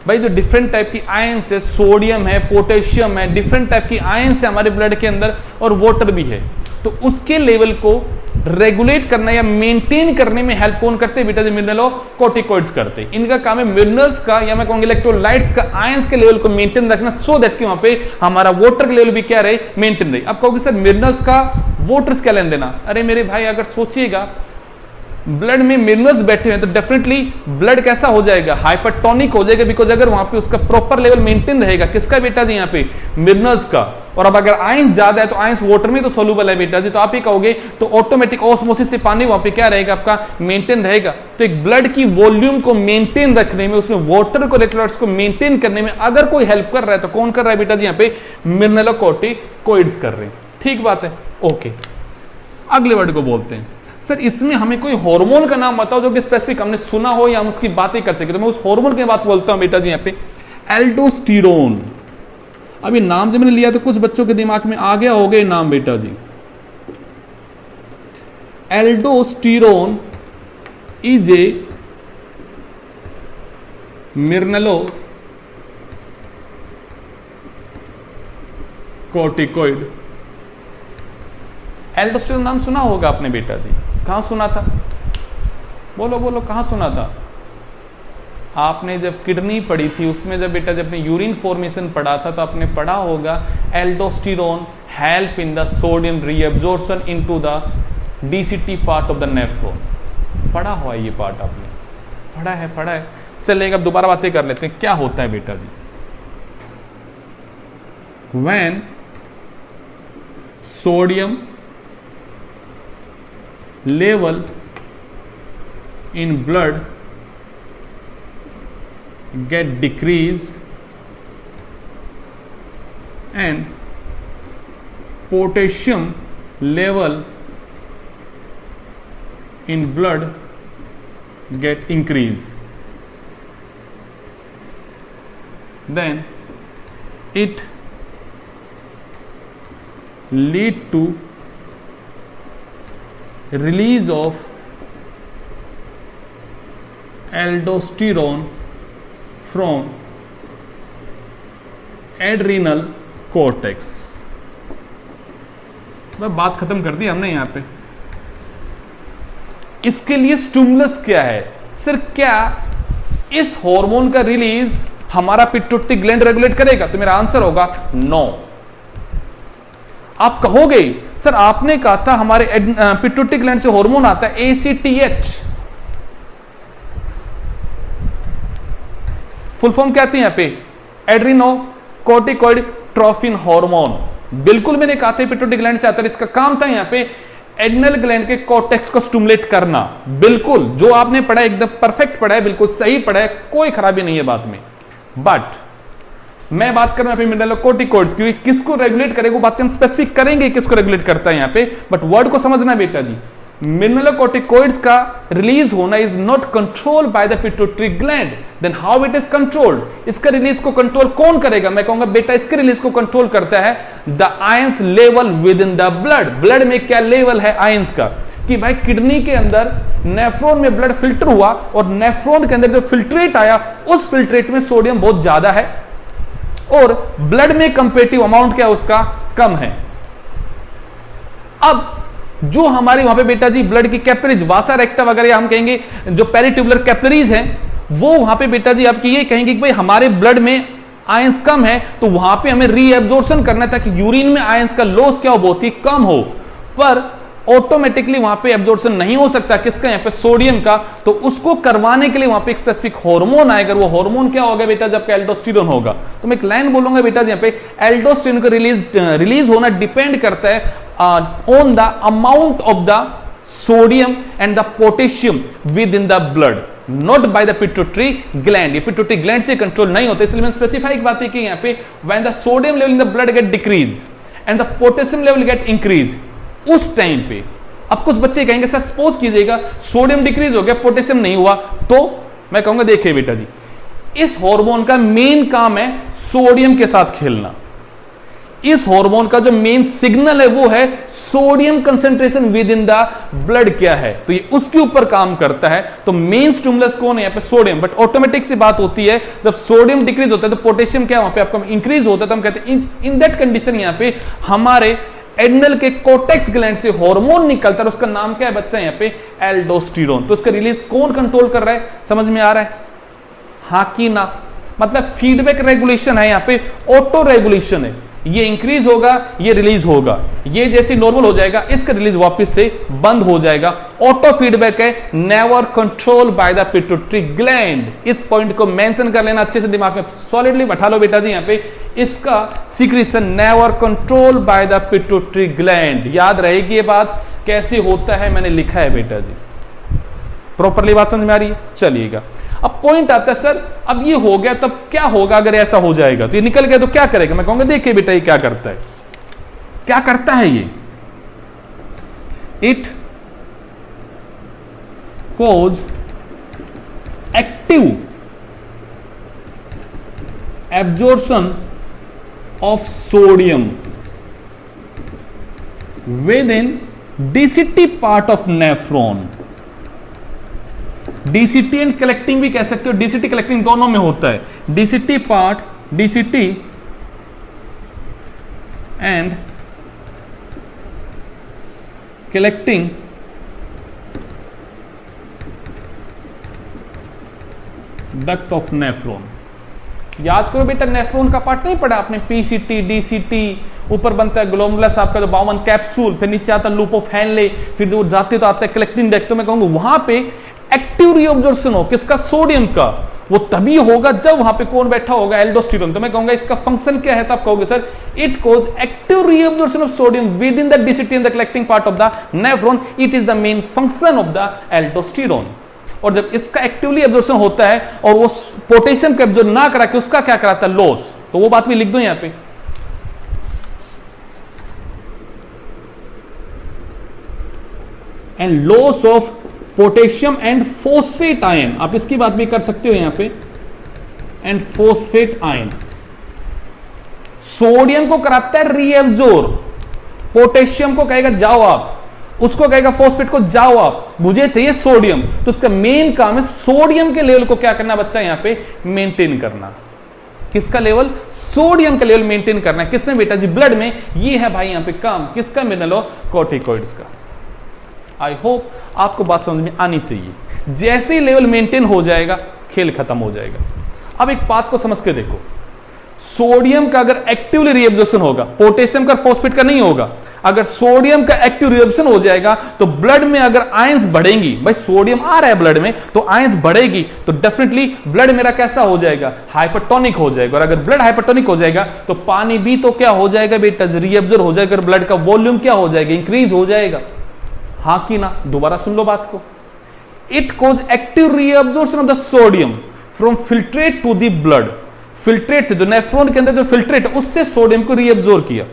भाई जो डिफरेंट टाइप की आयंस है, सोडियम है, पोटेशियम है, डिफरेंट टाइप की आयंस है हमारे ब्लड के अंदर, और वाटर भी है, तो उसके लेवल को रेगुलेट करना या मेंटेन करने में हेल्प कौन करते हैं बेटा जी? मिनरलोकॉर्टिकॉइड्स करते हैं। इनका काम है मिनरल्स का, या मैं कहूंगा इलेक्ट्रोलाइट्स का, आयंस के लेवल को मेंटेन रखना, सो दैट कि वहां पे हमारा वाटर के लेवल भी क्या रहे, मेंटेन रहे। अब कहोगे सर मिनरल्स का वाटर्स क्या लेन देना? अरे मेरे भाई अगर सोचिएगा ब्लड में मिनरल्स बैठे हैं तो डेफिनेटली ब्लड कैसा हो जाएगा, हाइपरटोनिक हो जाएगा, बिकॉज अगर वहां पे उसका प्रॉपर लेवल मेंटेन रहेगा, किसका बेटा जी? यहाँ पे मिनरल्स का। और अब अगर आयंस ज्यादा है तो आयंस वाटर में तो सोल्यूबल है बेटा जी, तो आप ही कहोगे तो ऑटोमेटिक ऑस्मोसिस से पानी वहां पे क्या रहेगा आपका, मेंटेन रहेगा। तो एक ब्लड की वॉल्यूम को मेंटेन रखने में, उसमें वाटर को, इलेक्ट्रोलाइट्स को मेंटेन करने में अगर कोई हेल्प कर रहा है तो कौन कर रहा है बेटा जी? यहाँ पे मिनरलोकॉर्टिकॉइड्स कर रहे हैं। ठीक बात है, ओके। अगले वर्ड को बोलते हैं, सर इसमें हमें कोई हार्मोन का नाम बताओ जो कि स्पेसिफिक हमने सुना हो या हम उसकी बातें कर सके। तो मैं उस हार्मोन की बात बोलता हूं बेटा जी यहाँ पे, एल्डोस्टेरोन। अभी नाम जब मैंने लिया तो कुछ बच्चों के दिमाग में आ गया होगा नाम बेटा जी, aldosterone is a mineralocorticoid. Aldosterone नाम सुना होगा आपने बेटा जी, कहां सुना था? बोलो बोलो, कहां सुना था? आपने जब किडनी पढ़ी थी उसमें जब बेटा जब आपने यूरिन फॉर्मेशन पढ़ा था तो आपने पढ़ा होगा aldosterone help in the sodium reabsorption into the DCT part of the nephron. पढ़ा हुआ ये पार्ट आपने, पढ़ा है, पढ़ा है। चलिए अब दोबारा बातें कर लेते हैं, क्या होता है बेटा जी? When sodium level in blood get decrease and potassium level in blood get increase, then it lead to release of aldosterone from adrenal cortex। बात खत्म कर दी हमने यहां पे। इसके लिए स्टिमुलस क्या है? सिर्फ क्या इस हार्मोन का रिलीज हमारा पिट्यूटरी ग्लैंड रेगुलेट करेगा? तो मेरा आंसर होगा नो। आप कहोगे सर आपने कहा था हमारे पिट्यूटरी ग्लैंड से हार्मोन आता है ACTH, फुल फॉर्म क्या आती है यहां पे? एड्रिनोकॉर्टिकॉइड ट्रोफिन हार्मोन। बिल्कुल मैंने कहा था पिट्यूटरी ग्लैंड से आता है, इसका काम था यहां पे एड्रिनल ग्लैंड के कॉर्टेक्स को स्टिमुलेट करना। बिल्कुल जो आपने पढ़ा एकदम परफेक्ट पढ़ा है, बिल्कुल सही पढ़ा है, कोई खराबी नहीं है बात में। बट मैं बात कर रहा हूं मिनरलोकोर्टिकॉइड्स की, किसको रेगुलेट करेगा वो बात हम स्पेसिफिक करेंगे किसको रेगुलेट करता है यहां पे, बट वर्ड को समझना बेटा जी। मिनरलोकोर्टिकॉइड्स का रिलीज होना is not controlled by the pituitary gland, then how it is controlled? इसका रिलीज को कंट्रोल कौन करेगा? मैं कहूंगा बेटा इसके रिलीज को कंट्रोल करता है the ions level within the blood. Blood में क्या लेवल है आयंस का, कि भाई किडनी के अंदर नेफ्रॉन में ब्लड फिल्टर हुआ और नेफ्रॉन के अंदर जो फिल्ट्रेट आया उस फिल्ट्रेट में सोडियम बहुत ज्यादा है और ब्लड में कंपेरेटिव अमाउंट क्या उसका कम है। अब जो हमारे वहां पे बेटा जी ब्लड की कैपिलरीज वासा रेक्टा वगैरह हम कहेंगे जो पेरिट्यूबुलर कैपिलरीज हैं, वो वहां पे बेटा जी आपकी ये कहेंगे कि भाई हमारे ब्लड में आयंस कम है तो वहां पे हमें रीएब्जॉर्प्शन करना है ताकि यूरिन में आयंस का लॉस क्या हो बहुत ही कम हो, पर ऑटोमेटिकली वहां पे एब्जॉर्प्शन नहीं हो सकता किसका, यहाँ पे सोडियम का। तो उसको करवाने के लिए वहां पे एक स्पेसिफिक हार्मोन आएगा, वो हार्मोन क्या होगा बेटा जब एल्डोस्टेरोन होगा। तो मैं एक लाइन बोलूंगा बेटा जी यहाँ पे एल्डोस्टेरोन का रिलीज होना डिपेंड करता है on the amount of the sodium and the potassium with in the blood, not bye the pituitary gland. ये पिट्यूटरी ग्लैंड से कंट्रोल नहीं होता, इसलिए मैंने स्पेसिफाई एक बात है कि यहाँ पे when the sodium level in the blood gate decrease and the potassium level gate increase, उस टाइम पे अब कुछ बच्चे कहेंगे सर सपोज कीजिएगा सोडियम डिक्रीज हो गया पोटेशियम नहीं हुआ, तो मैं कहूंगा देखिए बेटा जी इस हार्मोन का मेन काम है सोडियम के साथ खेलना। इस हार्मोन का जो मेन सिग्नल है वो है sodium concentration with in the blood क्या है, तो ये उसके ऊपर काम करता है। तो मेन स्टिमुलस कौन है यहाँ पे सोडियम, बट ऑटोमेटिक सी बात होती है जब सोडियम डिक्रीज होता है तो पोटेशियम क्या वहां पे आपका इंक्रीज होता है, तो हम कहते हैं इन दैट कंडीशन यहाँ पे हमारे एड्रिनल के कोर्टेक्स ग्लैंड से हार्मोन निकलता है, उसका नाम क्या है बच्चा यहाँ पे एल्डोस्टेरोन। तो उसका रिलीज कौन कंट्रोल कर रहा है, समझ में आ रहा है हाँ कि ना? मतलब फीडबैक रेगुलेशन है यहाँ पे, ऑटो रेगुलेशन है, ये इंक्रीज होगा ये रिलीज होगा, ये जैसे नॉर्मल हो जाएगा इसका रिलीज वापस से बंद हो जाएगा। ऑटो फीडबैक है, never control by the pituitary gland. इस पॉइंट को मेंशन कर लेना अच्छे से दिमाग में सॉलिडली बैठा लो बेटा जी यहाँ पे, इसका secretion never control by the pituitary gland. याद रहेगी ये बात, कैसे होता है मैंने लिखा है बेटा जी, प्रॉपरली बात समझ में आ रही है? चलिएगा अब पॉइंट आता है सर अब ये हो गया तब क्या होगा अगर ऐसा हो जाएगा, तो ये निकल गया तो क्या करेगा? मैं कहूंगा देखिए बेटा ये क्या करता है, क्या करता है ये, it cause active absorption of sodium within DCT part of nephron. DCT and collecting भी कह सकते हो, डीसीटी कलेक्टिंग दोनों में होता है, DCT part, DCT and collecting duct of nephron. याद करो बेटा नेफ्रॉन का पार्ट नहीं पढ़ा आपने, पीसीटी, डीसीटी, ऊपर बनता है ग्लोमेरुलस आपका तो बाउमन कैप्सूल, फिर नीचे आता है लूप ऑफ हैनले, फिर वो जाते तो आता है कलेक्टिंग डक्ट। तो मैं कहूंगा वहां पे एक्टिव रीअब्जॉर्प्शन हो किसका, सोडियम का, वो तभी होगा जब वहां पे कौन बैठा होगा, एल्डोस्टेरोन। तो मैं कहूंगा इसका फंक्शन क्या है, तो आप कहोगे sir it cause active reabsorption of sodium within the DCT and the collecting part of the nephron, it is the main function of the aldosterone. और जब इसका एक्टिवली एब्जॉर्प्शन होता है और वो पोटेशियम को एब्जॉर्ब ना करा के उसका क्या कराता है, लॉस, तो वो बात भी लिख दो यहां पे। And loss of potassium and phosphate ion, आप इसकी बात भी कर सकते हो यहां पे, एंड फोस्फेट आयन। सोडियम को कराता है रीएब्जॉर्ब, पोटेशियम को कहेगा जाओ आप, उसको कहेगा फोस्फेट को जाओ आप, मुझे चाहिए सोडियम। तो उसका मेन काम है सोडियम के लेवल को क्या करना बच्चा यहां पे मेंटेन करना। किसका लेवल, सोडियम का लेवल मेंटेन करना है, किसमें बेटा जी, ब्लड में। ये है भाई यहां पे काम किसका, मिनरलोकोर्टिकॉइड्स का। आई होप आपको बात समझ में आनी चाहिए। जैसे ही लेवल मेंटेन हो जाएगा खेल खत्म हो जाएगा। अब एक बात को समझ के देखो, सोडियम का अगर एक्टिवली रीएब्जॉर्प्शन होगा, पोटेशियम का फोस्फेट का नहीं होगा, अगर सोडियम का एक्टिव रिएक्शन हो जाएगा तो ब्लड में अगर आयंस बढ़ेंगी, भाई सोडियम आ रहा है ब्लड में तो आयंस बढ़ेगी, तो डेफिनेटली ब्लड मेरा कैसा हो जाएगा, हाइपरटोनिक हो जाएगा। और अगर ब्लड हाइपरटोनिक हो जाएगा तो पानी भी तो क्या हो जाएगा बेटा, रीअब्जॉर्ब हो जाएगा, ब्लड का वॉल्यूम क्या हो जाएगा, इंक्रीज हो जाएगा। हाँ कि ना, दोबारा सुन लो बात को। It cause active reabsorption of the sodium from filtrate to the blood, filtrate से जो नेफ्रॉन के अंदर जो फिल्ट्रेट उससे सोडियम को रीअब्जॉर्ब किया।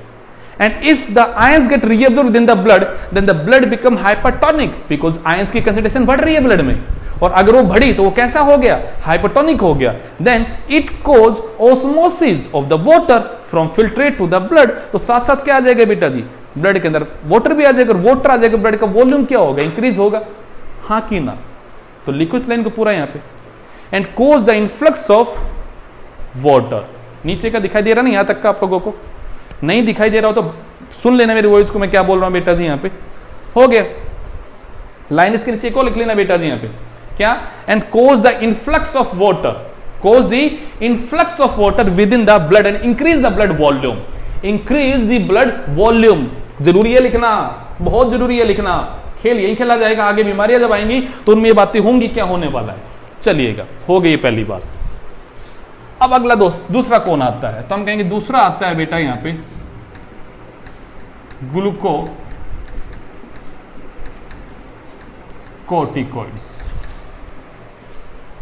And if the ions get reabsorbed within the blood, then the blood become hypertonic because ions की concentration बढ़ रही है ब्लड में, और अगर वो बढ़ी तो वो कैसा हो गया, हाइपरटोनिक हो गया। Then it cause osmosis of the water from filtrate to the blood, तो साथ साथ क्या आ जाएगा बेटा जी, ब्लड के अंदर वाटर भी आ जाएगा, और वाटर आ जाएगा, ब्लड का वॉल्यूम क्या होगा, इंक्रीज होगा। हाँ कि ना, तो लिखो इस लाइन को पूरा यहाँ पे। And cause the influx of water, नीचे का दिखाई दे रहा नहीं यहाँ तक का आप लोगों को, नहीं दिखाई दे रहा हो तो सुन लेना मेरी वॉइस को, मैं क्या बोल रहा हूं बेटा जी। यहां पे हो गया, लाइन इसके नीचे को लिख लेना बेटा जी यहां पे क्या, and cause the influx of water, cause the influx of water within the blood and increase the blood volume, increase the blood volume. जरूरी है लिखना, बहुत जरूरी है लिखना, खेल यही खेला जाएगा, आगे बीमारियां जब आएंगी तो उनमें ये बातें होंगी, क्या होने वाला है। चलिएगा, हो गई पहली बात। अब अगला दूसरा कौन आता है, तो हम कहेंगे दूसरा आता है बेटा यहां पे ग्लूकोकॉर्टिकॉइड्स।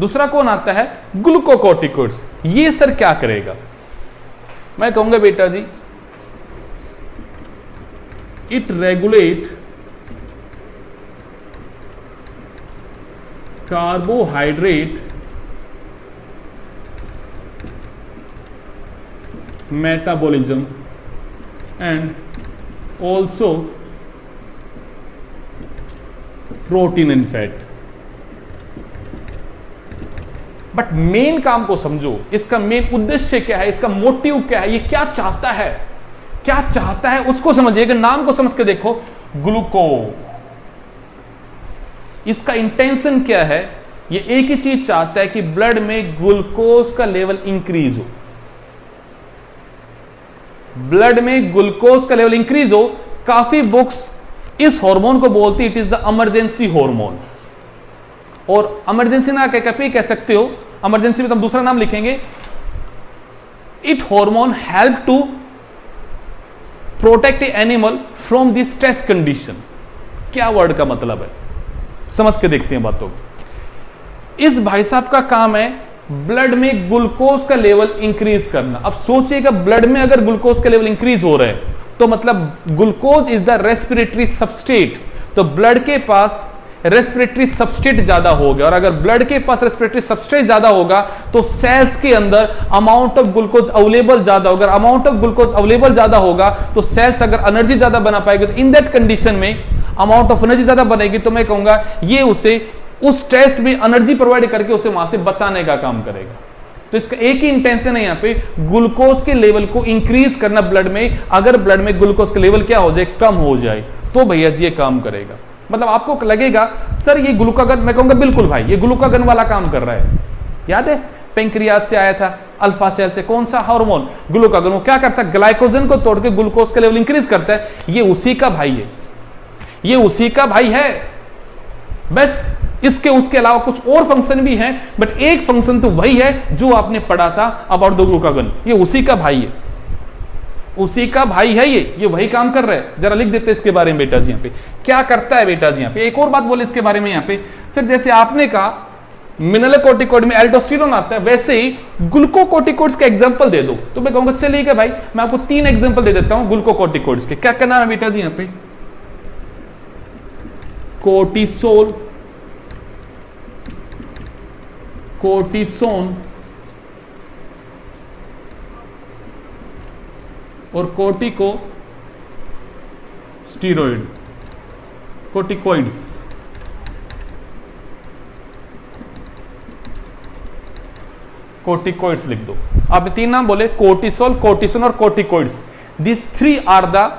दूसरा कौन आता है, ग्लूकोकॉर्टिकॉइड्स। ये सर क्या करेगा, मैं कहूंगा बेटा जी it regulate carbohydrate metabolism and also protein and fat। But main काम को समझो, इसका मेन उद्देश्य क्या है, इसका मोटिव क्या है, ये क्या चाहता है, क्या चाहता है उसको समझिएगा, नाम को समझ के देखो। ग्लूको, इसका इंटेंशन क्या है, ये एक ही चीज चाहता है कि ब्लड में ग्लूकोज का लेवल इंक्रीज हो, ब्लड में ग्लूकोज का लेवल इंक्रीज हो। काफी बुक्स इस हार्मोन को बोलती it is the emergency hormone, और इमरजेंसी ना कह सकते हो, इमरजेंसी में तो हम दूसरा नाम लिखेंगे। It hormone help to protect a animal from the stress condition. क्या वर्ड का मतलब है, समझ के देखते हैं बातों को। इस भाई साहब का काम है ब्लड में ग्लूकोज का लेवल इंक्रीज करना। अब सोचिएगा, ब्लड में अगर ग्लूकोज का लेवल इंक्रीज हो रहा है तो मतलब glucose is the respiratory substrate, तो ब्लड के पास रेस्पिरेटरी सबस्ट्रेट ज्यादा होगा, और अगर ब्लड के पास रेस्पिरेटरी सबस्ट्रेट ज्यादा होगा तो सेल्स के अंदर अमाउंट ऑफ ग्लूकोज अवेलेबल ज्यादा होगा। अमाउंट ऑफ ग्लूकोज अवेलेबल ज्यादा होगा तो सेल्स अगर एनर्जी ज्यादा बना पाएगी, तो इन दैट कंडीशन में अमाउंट ऑफ एनर्जी ज्यादा बनेगी, तो मैं कहूंगा ये उसे उस स्ट्रेस में एनर्जी प्रोवाइड करके उसे वहां से बचाने का काम करेगा। तो इसका एक ही इंटेंशन है यहां पे, ग्लूकोज के लेवल को इंक्रीज करना ब्लड में। अगर ब्लड में ग्लूकोज का लेवल क्या हो जाए, कम हो जाए, तो भैया जी ये काम करेगा। मतलब आपको लगेगा सर ये ग्लूकागन, मैं कहूंगा बिल्कुल भाई ये ग्लूकागन वाला काम कर रहा है। याद है पेंक्रियाज से आया था, अल्फा सेल से, कौन सा हार्मोन, ग्लूकागन। वो क्या करता है, ग्लाइकोजन को तोड़ के ग्लूकोज का लेवल इंक्रीज करता है। ये उसी का भाई है, ये उसी का भाई है, बस इसके उसके अलावा कुछ और फंक्शन भी हैं, बट एक फंक्शन तो वही है जो आपने पढ़ा था अबाउट द ग्लूकागन। ये उसी का भाई है, उसी का भाई है, ये वही काम कर रहा है। जरा लिख देते इसके बारे में बेटा जी यहाँ पे क्या करता है। बेटा जी यहाँ पे एक और बात बोले इसके बारे में यहाँ पे, सर जैसे आपने कहा मिनरलोकॉर्टिकॉइड में एल्डोस्टेरोन आता है, वैसे ही ग्लूकोकॉर्टिकॉइड्स का एग्जांपल दे दो, तो मैं कहूंगा चलिएगा भाई मैं आपको 3 एग्जांपल दे देता हूं ग्लूकोकॉर्टिकॉइड्स के। क्या करना है बेटा जी यहाँ पे, कोर्टिसोल, कोर्टिसोन और कोर्टिको स्टीरॉइड, कोर्टिकॉइड्स। कोर्टिकॉइड्स लिख दो। आपने 3 नाम बोले, कोर्टिसोल, कोर्टिसोन और corticoids. This 3 are the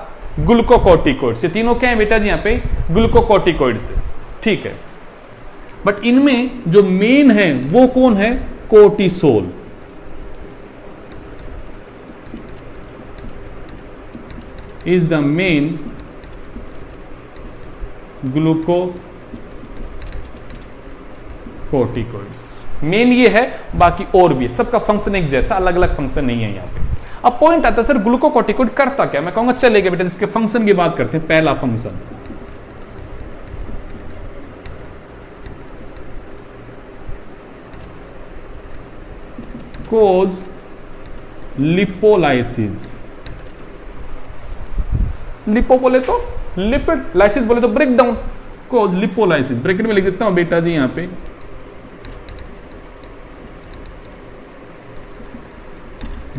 glucocorticoids. ये तीनों क्या है बेटा जी यहाँ पे, ग्लूकोकॉर्टिकॉइड्स है, ठीक है। बट इनमें जो मेन है वो कौन है, cortisol. Is the main glucocorticoids. Main ये है, बाकी और भी है, सबका फंक्शन एक जैसा, अलग अलग फंक्शन नहीं है यहाँ पे। अब पॉइंट आता है सर ग्लूकोकोर्टिकोइड करता क्या, मैं कहूंगा चलेगा बेटा जिसके फंक्शन की बात करते हैं। पहला फंक्शन कोज लिपोलाइसिस, लिपो बोले तो लिपिड, लाइसिस बोले तो ब्रेक डाउन, कोज लिपोलाइसिस। ब्रैकेट में लिख देता हूं बेटा जी यहां पे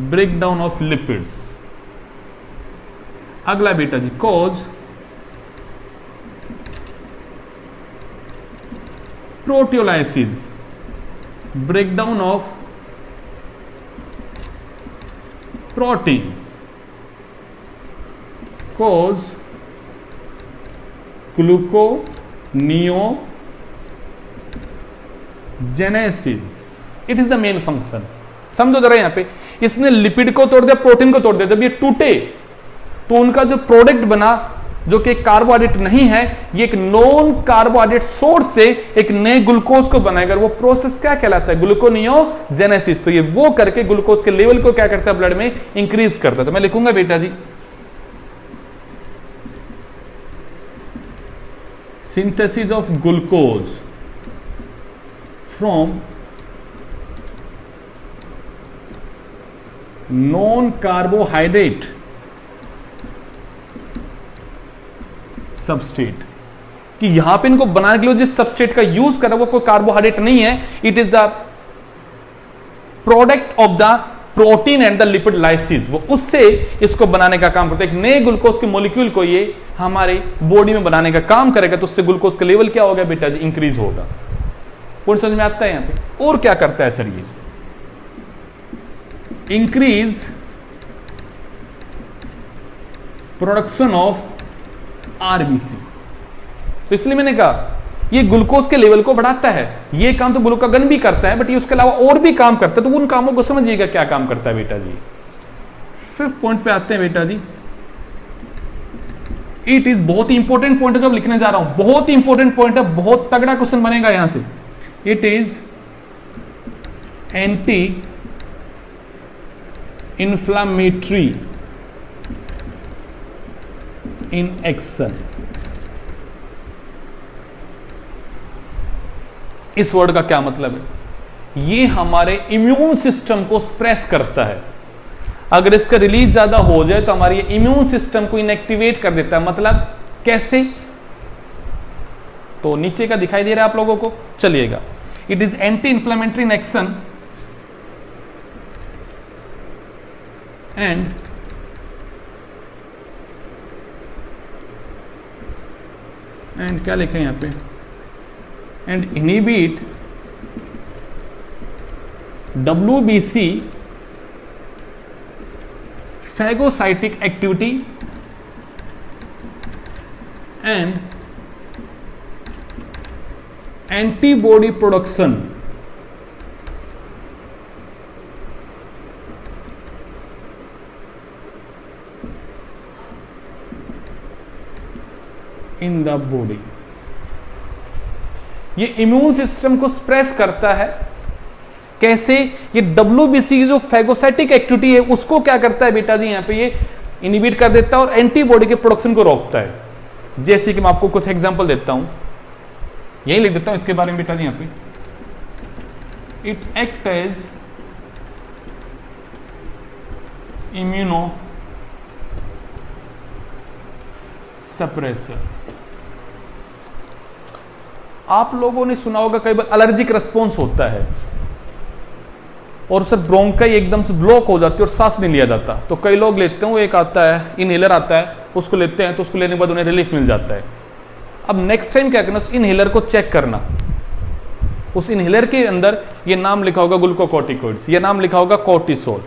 ब्रेक डाउन ऑफ लिपिड। अगला बेटा जी causes proteolysis, break down of protein. Causes gluconeogenesis. It is the main function. समझो जरा यहां पे, इसने लिपिड को तोड़ दिया, प्रोटीन को तोड़ दिया। जब ये टूटे तो उनका जो प्रोडक्ट बना, जो कि कार्बोहाइड्रेट नहीं है, ये एक नॉन कार्बोहाइड्रेट सोर्स से एक नए ग्लूकोज को बनाएगा। वो प्रोसेस क्या कहलाता है, ग्लूकोनियोजेनेसिस। तो ये वो करके ग्लूकोज के लेवल को क्या करता है, ब्लड में इंक्रीज करता है। तो मैं लिखूंगा बेटा जी synthesis of glucose from non-carbohydrate substrate, कि यहां पे इनको बनाने के लिए जिस सबस्ट्रेट का यूज कर रहा है वो कोई कार्बोहाइड्रेट नहीं है, it is the product of the protein and the lipid lysis. वो उससे इसको बनाने का काम करता है। एक नए ग्लूकोज के मॉलिक्यूल को ये हमारे बॉडी में बनाने का काम करेगा, तो उससे ग्लूकोज का लेवल क्या होगा बेटा जी, इंक्रीज होगा। पॉइंट समझ में आता है यहां पे। और क्या करता है सर ये, इंक्रीज प्रोडक्शन ऑफ आरबीसी। तो इसलिए मैंने कहा ये ग्लूकोज के लेवल को बढ़ाता है। ये काम तो ग्लूकागन भी करता है, बट ये उसके अलावा और भी काम करता है। तो उन कामों को समझिएगा क्या काम करता है बेटा जी। फिफ्थ पॉइंट पे आते हैं बेटा जी। इट इज बहुत ही इंपॉर्टेंट पॉइंट है जो अब लिखने जा रहा हूं, बहुत ही इंपॉर्टेंट पॉइंट है, बहुत तगड़ा क्वेश्चन बनेगा यहां से। It is anti inflammatory in action. इस वर्ड का क्या मतलब है, ये हमारे इम्यून सिस्टम को सप्रेस करता है। अगर इसका रिलीज ज्यादा हो जाए तो हमारी इम्यून सिस्टम को इनएक्टिवेट कर देता है। मतलब कैसे, तो नीचे का दिखाई दे रहा है आप लोगों को, चलिएगा। It is anti inflammatory in action and क्या लिखे यहां पे, and inhibit WBC phagocytic activity and antibody production in the body। ये इम्यून सिस्टम को सप्रेस करता है। कैसे, ये WBC की जो फैगोसाइटिक एक्टिविटी है उसको क्या करता है बेटा जी, यहां पे ये इनहिबिट कर देता है और एंटीबॉडी के प्रोडक्शन को रोकता है। जैसे कि मैं आपको कुछ एग्जांपल देता हूं, यही लिख देता हूं इसके बारे में बेटा जी यहां पे। It act as immuno suppressor. आप लोगों ने सुना होगा कई बार एलर्जिक रेस्पॉन्स होता है और सर ब्रोंकाई एकदम से ब्लॉक हो जाती है और सांस नहीं लिया जाता। तो कई लोग लेते हैं, वो एक आता है इनहेलर आता है, उसको लेते हैं, तो उसको लेने के बाद उन्हें रिलीफ मिल जाता है। अब नेक्स्ट टाइम क्या करना, उस इनहेलर को चेक करना। उस इनहेलर के अंदर ये नाम लिखा होगा ग्लूकोकोर्टिकोइड्स, ये नाम लिखा होगा कोर्टिसोल।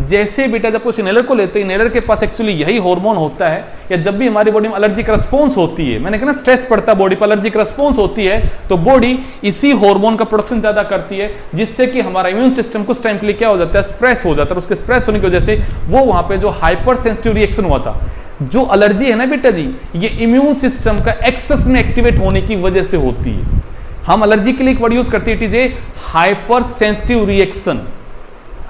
जैसे बेटा जब उस इनहेलर को लेते हैं, इनहेलर के पास एक्चुअली यही हार्मोन होता है। या जब भी हमारी बॉडी में एलर्जिक रेस्पॉन्स होती है, मैंने कहा ना स्ट्रेस पड़ता है बॉडी पर, एलर्जिक रेस्पॉन्स होती है, तो बॉडी इसी हार्मोन का प्रोडक्शन ज्यादा करती है, जिससे कि हमारा इम्यून सिस्टम कुछ टाइम के लिए क्या हो जाता है, स्प्रेस हो जाता है। उसके स्प्रेस होने की वजह से वो वहां पे जो हाइपर सेंसिटिव रिएक्शन हुआ था, जो एलर्जी है ना बेटा जी, ये इम्यून सिस्टम का एक्सेस में एक्टिवेट होने की वजह से होती है। हम एलर्जी के लिए एक वर्ड यूज करते हैं, it is a hyper sensitive reaction.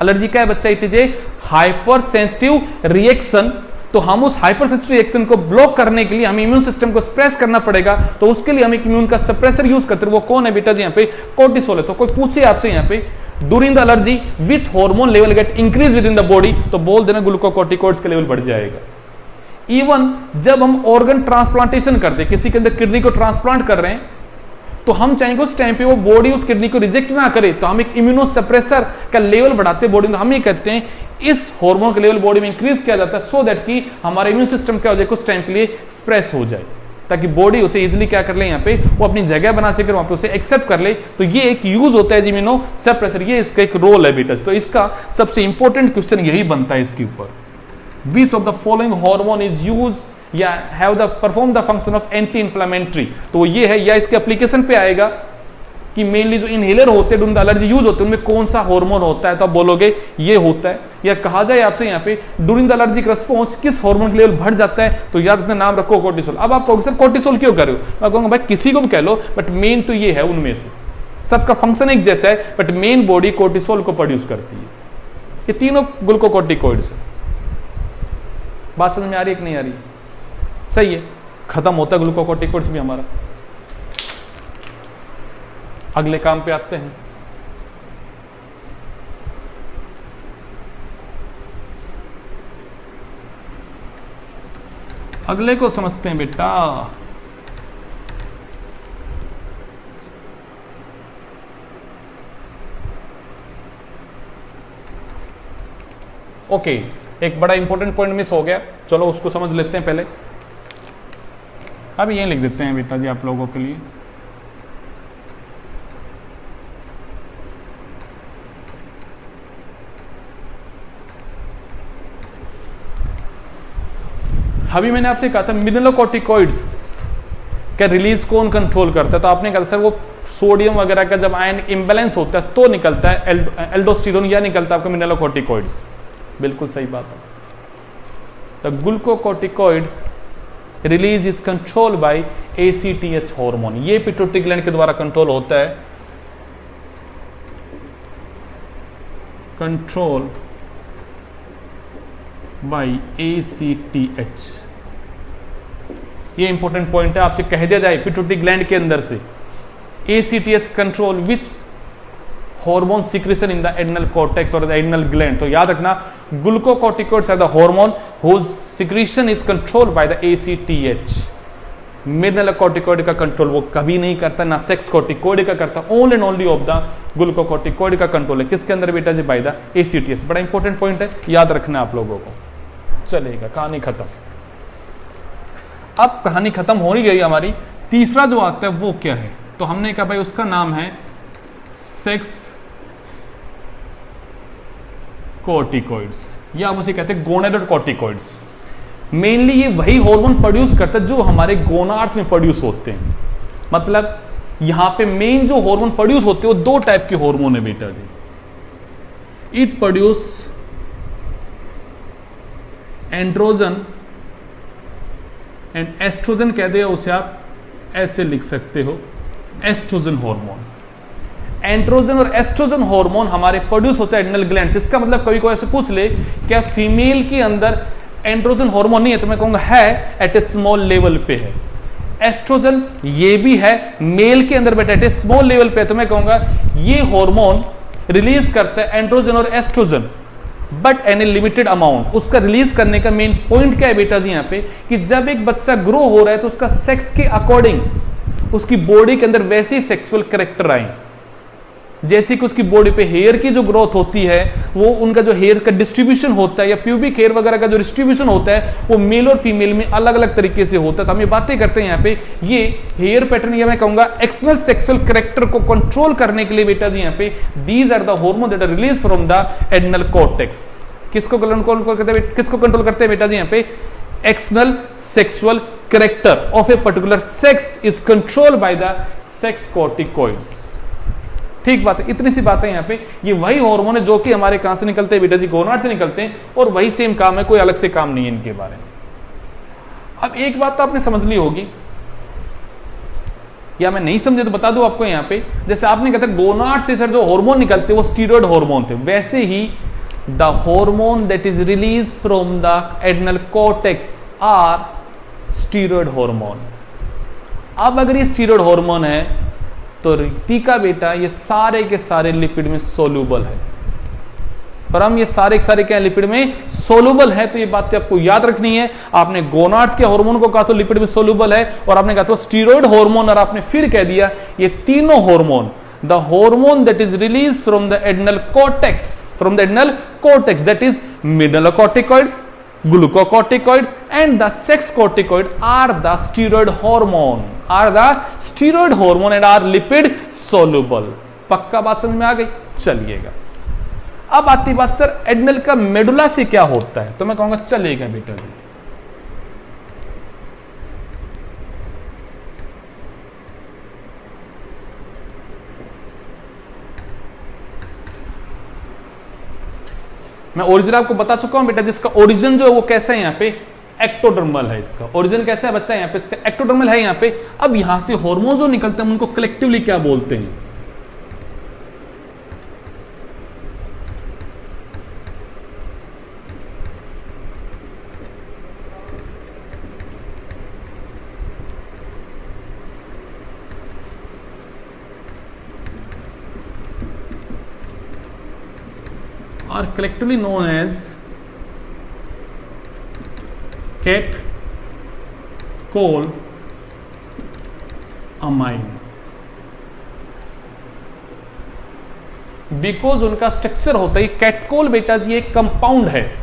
Allergy क्या है बच्चा? It is a hyper sensitive reaction. तो हम उस हाइपर सेंसिटिव रिएक्शन को ब्लॉक करने के लिए हमें इम्यून सिस्टम को सप्रेस करना पड़ेगा। तो उसके लिए हम एक इम्यून का सप्रेसर यूज करते हैं। वो कौन है बेटा जी? यहाँ पे कोर्टिसोल है। तो कोई पूछे आपसे यहाँ पे during the allergy which hormone level gate increase with in the body, तो बोल देना ग्लूकोकॉर्टिकॉइड्स का लेवल बढ़ जाएगा। इवन जब हम ऑर्गन ट्रांसप्लांटेशन करते हैं, किसी के अंदर किडनी को ट्रांसप्लांट कर रहे हैं, तो हम चाहेंगे उस टाइम पे वो बॉडी उस किडनी को रिजेक्ट ना करे, तो हम एक इम्यूनो सप्रेसर का लेवल बढ़ाते हैं बॉडी में। हम ये कहते हैं इस हार्मोन का लेवल बॉडी में इंक्रीज किया जाता है सो दैट कि हमारा इम्यून सिस्टम क्या हो जाए, कुछ टाइम के लिए स्प्रेस हो जाए, ताकि बॉडी उसे इजीली क्या कर ले, यहाँ पे वो अपनी जगह बना सके, वहां पे उसे एक्सेप्ट कर ले। तो ये एक यूज होता है इम्यूनो सप्रेसर, ये इसका एक रोल है बेटा। तो इसका सबसे इंपॉर्टेंट क्वेश्चन यही बनता है इसके ऊपर, which of the following hormone is use or have the perform the function of anti inflammatory. तो ये है, या इसके एप्लीकेशन पे आएगा कि मेनली जो इनहेलर होते हैं ड्यूरिंग द एलर्जी यूज होते हैं, उनमें कौन सा हार्मोन होता है, तो आप बोलोगे ये होता है। या कहा जाए आपसे यहाँ पे ड्यूरिंग द एलर्जिक रिस्पॉन्स किस हार्मोन का लेवल बढ़ जाता है, तो याद रखना नाम रखो कोर्टिसोल। अब आप कहोगे सर कोर्टिसोल क्यों कर रहे हो? मैं कहूंगा भाई किसी को भी कह लो, बट मेन तो ये है, उनमें से सबका फंक्शन एक जैसा है, बट मेन बॉडी कोर्टिसोल को प्रोड्यूस करती है। ये तीनों ग्लूकोकॉर्टिकॉइड्स है। बात समझ में आ रही है कि नहीं आ रही? सही है, खत्म होता है ग्लूकोकॉर्टिकॉइड्स भी हमारा। अगले काम पे आते हैं। अगले को समझते हैं बेटा। ओके, एक बड़ा इंपॉर्टेंट पॉइंट मिस हो गया, चलो उसको समझ लेते हैं पहले। अब ये लिख देते हैं बेटा जी आप लोगों के लिए। अभी मैंने आपसे कहा था मिनरलोकॉर्टिकॉइड्स का रिलीज कौन कंट्रोल करता है, तो आपने कहा सर वो सोडियम वगैरह का जब आयन इम्बैलेंस होता है तो निकलता है एल्डोस्टेरोन, या निकलता है आपका मिनरलोकॉर्टिकॉइड्स। बिल्कुल सही बात है। The glucocorticoid release is control by ACTH hormone. ये पिट्यूटरी ग्लैंड के द्वारा कंट्रोल होता है, कंट्रोल बाय ACTH। ये इंपॉर्टेंट पॉइंट है, आपसे कह दिया जाए पिट्यूटरी ग्लैंड के अंदर से ACTH control which hormone secretion in the adrenal cortex और द एड्रिनल ग्लैंड। तो याद रखना glucocorticoids are the hormone whose secretion is controlled by the ACTH। Mineralocorticoid का कंट्रोल वो कभी नहीं करता, ना सेक्स कॉर्टिकॉइड का करता, only and only of the glucocorticoid का कंट्रोल है किसके अंदर बेटा जी? By the ACTH। बड़ा इंपॉर्टेंट पॉइंट है, याद रखना आप लोगों को। चलेगा, कहानी खत्म। अब कहानी खत्म हो ही गई हमारी। तीसरा जो आता है वो क्या है, तो हमने कहा भाई उसका नाम है सेक्स कॉर्टिकॉइड्स, या हम उसे कहते हैं गोनेडल कॉर्टिकॉइड्स। मेनली ये वही हार्मोन प्रोड्यूस करता है जो हमारे गोनाड्स में प्रोड्यूस होते हैं। मतलब यहां पे मेन जो हार्मोन प्रोड्यूस होते हैं वो दो टाइप के हार्मोन है बेटा जी। It produce androgen and estrogen कह दे, उसे आप ऐसे लिख सकते हो, एस्ट्रोजन हार्मोन। एंड्रोजन और एस्ट्रोजन हार्मोन हमारे प्रोड्यूस होता है एड्रिनल ग्लैंड से। इसका मतलब कभी कोई ऐसे पूछ ले क्या फीमेल के अंदर एंड्रोजन हार्मोन नहीं है, तो मैं कहूंगा है, एट ए स्मॉल लेवल पे है। एस्ट्रोजन ये भी है मेल के अंदर, but at A small level पे, तो मैं कहूंगा ये हार्मोन रिलीज करता है एंड्रोजन और estrogen, but an a limited amount. उसका रिलीज करने का मेन पॉइंट क्या है बेटा जी यहाँ पे, कि जब एक बच्चा ग्रो हो रहा है तो उसका सेक्स के अकॉर्डिंग उसकी बॉडी के अंदर वैसे ही सेक्सुअल कैरेक्टर आए। जैसे कि उसकी बॉडी पे हेयर की जो ग्रोथ होती है, वो उनका जो हेयर का डिस्ट्रीब्यूशन होता है या प्यूबिक हेयर वगैरह का जो डिस्ट्रीब्यूशन होता है वो मेल और फीमेल में अलग अलग तरीके से होता है। तो हम ये बातें करते हैं यहाँ पे, ये हेयर पैटर्न या मैं कहूंगा एक्सटर्नल सेक्सुअल कैरेक्टर को कंट्रोल करने के लिए बेटा जी यहाँ पे these are the hormone that are release from the adrenal cortex. किसको कंट्रोल करते हैं बेटा जी यहाँ पे? External sexual character of a particular sex is controlled by the sex corticoids. ठीक बात है, इतनी सी बात है यहाँ पे। ये वही हार्मोन है जो कि हमारे कहां से निकलते हैं बेटा जी? गोनाड से निकलते हैं, और वही सेम काम है, कोई अलग से काम नहीं है इनके बारे में। अब एक बात तो आपने समझ ली होगी, या मैं नहीं समझे तो बता दूं आपको यहां पे, जैसे आपने कहा था गोनाड से सर जो हार्मोन निकलते वो स्टीरॉयड हार्मोन थे, वैसे ही the hormone that is release from the adrenal cortex are steroid hormone. अब अगर ये स्टीरॉयड हार्मोन है तो रीतिका बेटा ये सारे के सारे लिपिड में सोल्यूबल है, पर हम ये सारे के सारे क्या लिपिड में सोल्यूबल है, तो ये बातें आपको याद रखनी है। आपने गोनाड्स के हार्मोन को कहा तो लिपिड में सोल्यूबल है, और आपने कहा तो स्टीरॉयड हार्मोन, और आपने फिर कह दिया ये तीनों hormone, the hormone that is release from the adrenal cortex that is mineralocorticoid, glucocorticoid and the sex corticoid are the steroid hormone and are lipid soluble. पक्का बात समझ में आ गई? चलिएगा, अब आती बात सर एड्रिनल का मेडुला से क्या होता है, तो मैं कहूंगा चलेगा बेटा जी। मैं ओरिजिन आपको बता चुका हूं बेटा, जिसका ओरिजिन जो है वो कैसा है यहां पे एक्टोडर्मल है। इसका ओरिजिन कैसा है बच्चा, यहां पे इसका एक्टोडर्मल है यहां पे। अब यहां से हार्मोन जो निकलते हैं उनको कलेक्टिवली क्या बोलते हैं? are collectively known as catecholamine, because उनका स्ट्रक्चर होता है कैटकोल बेटा जी एक कंपाउंड है।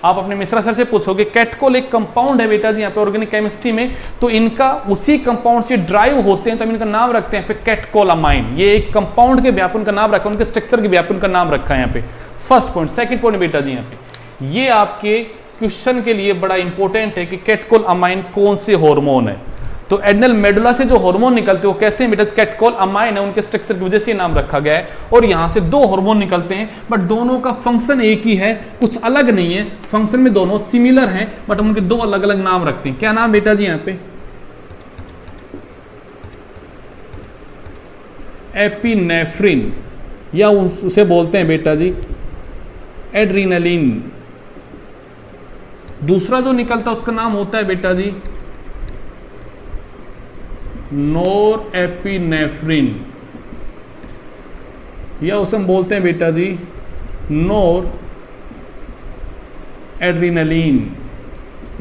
आप अपने मिश्रा सर से पूछोगे कैटकोल एक कंपाउंड है बेटा जी यहाँ पे ऑर्गेनिक केमिस्ट्री में, तो इनका उसी कंपाउंड से ड्राइव होते हैं, तो हम इनका नाम रखते हैं कैटकोलअमाइन। ये एक कंपाउंड के व्यापन का नाम रखा, उनके स्ट्रक्चर के व्यापन का नाम रखा है यहाँ पे। First point. सेकंड पॉइंट बेटा जी यहाँ पे ये आपके क्वेश्चन के लिए बड़ा इंपॉर्टेंट है कि कैटकोलअमाइन कौन से हार्मोन है। तो एड्रिनल मेडुला से जो हार्मोन निकलते हैं वो कैसे बेटा कैटकोलअमाइन है, उनके स्ट्रक्चर की वजह से नाम रखा गया है। और यहां से दो हार्मोन निकलते हैं, बट दोनों का फंक्शन एक ही है, कुछ अलग नहीं है, फंक्शन में दोनों सिमिलर हैं, बट हम उनके दो अलग अलग नाम रखते हैं। क्या नाम बेटा जी यहाँ पे? एपिनेफ्रिन, या उसे बोलते हैं बेटा जी एड्रीनलिन। दूसरा जो निकलता है उसका नाम होता है बेटा जी नोर एपिनेफ्रिन, या उसे हम बोलते हैं बेटा जी नोर एड्रीनलिन।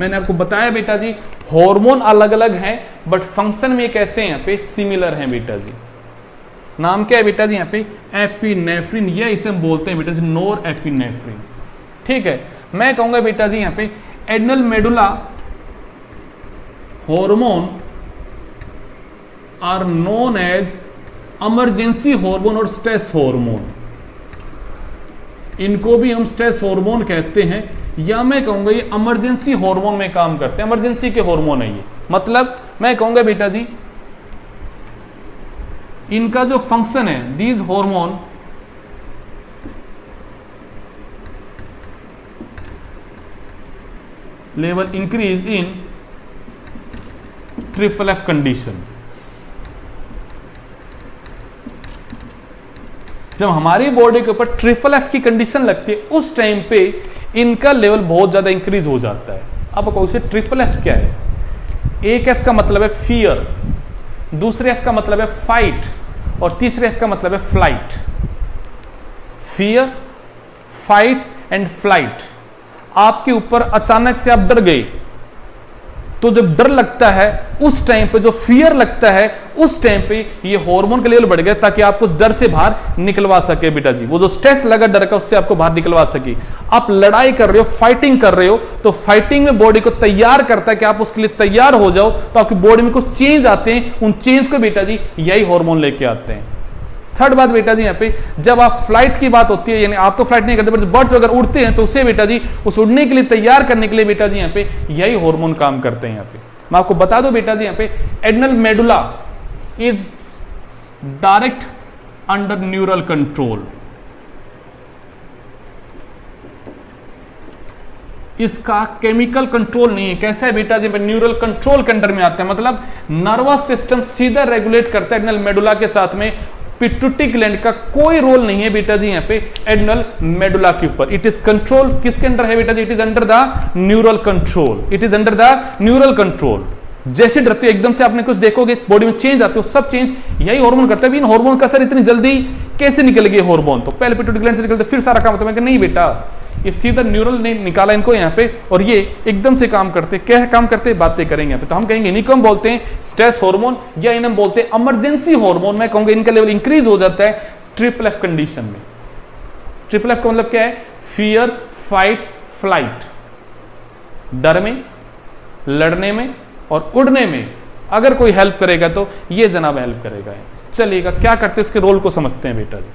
मैंने आपको बताया बेटा जी हार्मोन अलग अलग हैं, बट फंक्शन में कैसे यहाँ पे सिमिलर हैं बेटा जी। नाम क्या है बेटा जी यहाँ पे एपिनेफ्रिन, या इसे हम बोलते हैं बेटा जी नोर एपिनेफ्रिन। ठीक है, मैं कहूंगा बेटा जी यहाँ पे adrenal medulla hormone are known as emergency hormone और स्ट्रेस हार्मोन। इनको भी हम स्ट्रेस हार्मोन कहते हैं, या मैं कहूंगा ये इमरजेंसी हार्मोन में काम करते हैं, इमरजेंसी के हार्मोन है ये। मतलब मैं कहूंगा बेटा जी इनका जो फंक्शन है, these hormone level increase in triple F condition. जब हमारी बॉडी के ऊपर ट्रिपल एफ की कंडीशन लगती है उस टाइम पे इनका लेवल बहुत ज्यादा इंक्रीज हो जाता है। अब कौन से ट्रिपल एफ क्या है? एक एफ का मतलब है फियर, दूसरे एफ का मतलब है फाइट, और तीसरे एफ का मतलब है flight. Fear, fight and flight. आपके ऊपर अचानक से आप डर गए, तो जब डर लगता है उस टाइम पे, जो फियर लगता है उस टाइम पे ये हार्मोन का लेवल बढ़ गया, ताकि आप उस डर से बाहर निकलवा सके बेटा जी। वो जो स्ट्रेस लगा डर का, उससे आपको बाहर निकलवा सके। आप लड़ाई कर रहे हो, फाइटिंग कर रहे हो, तो फाइटिंग में बॉडी को तैयार करता है कि आप उसके लिए तैयार हो जाओ, तो आपकी बॉडी में कुछ चेंज आते हैं, उन चेंज को बेटा जी यही हार्मोन लेके आते हैं। थर्ड बात बेटा जी यहाँ पे, जब आप फ्लाइट की बात होती है, यानी आप तो फ्लाइट नहीं करते, बट बर्ड्स अगर उड़ते हैं तो उसे बेटा जी उस उड़ने के लिए तैयार करने के लिए बेटा जी यहाँ पे यही हार्मोन काम करते हैं। यहाँ पे मैं आपको बता दूं बेटा जी यहाँ पे adrenal medulla is direct under neural control. इसका केमिकल कंट्रोल नहीं है। कैसा है बेटा जी, न्यूरल कंट्रोल के अंडर में आता है, मतलब नर्वस सिस्टम सीधा रेगुलेट करता है एडनल मेडुला के साथ में। पिट्यूटरी ग्लैंड का कोई रोल नहीं है बेटा जी यहाँ पे एडनल मेडुला के ऊपर। इट इज कंट्रोल किसके अंडर है बेटा जी, it is under the neural control, it is under the neural control. जैसे डरते हो एकदम से आपने कुछ देखोगे बॉडी में चेंज आते हो, सब चेंज यही हार्मोन करता है। इन हार्मोन का असर इतनी जल्दी कैसे निकल गए हार्मोन, तो पहले पिट्यूटरी ग्लैंड से निकलते फिर सारा काम होता है। मैं नहीं बेटा, ये सीधा न्यूरल ने निकाला इनको यहाँ पे, और ये एकदम से काम करते। क्या काम करते, बातें करेंगे यहाँ पे। तो हम कहेंगे इनको हम बोलते हैं स्ट्रेस हार्मोन, या इन्हें बोलते हैं इमरजेंसी हार्मोन। मैं कहूंगा इनका लेवल इंक्रीज हो जाता है ट्रिपल एफ कंडीशन में। ट्रिपल एफ का मतलब क्या है, फियर, फाइट, फ्लाइट। डर में, लड़ने में और उड़ने में अगर कोई हेल्प करेगा तो ये जनाब हेल्प करेगा। चलिएगा क्या करते हैं, इसके रोल को समझते हैं बेटा जी।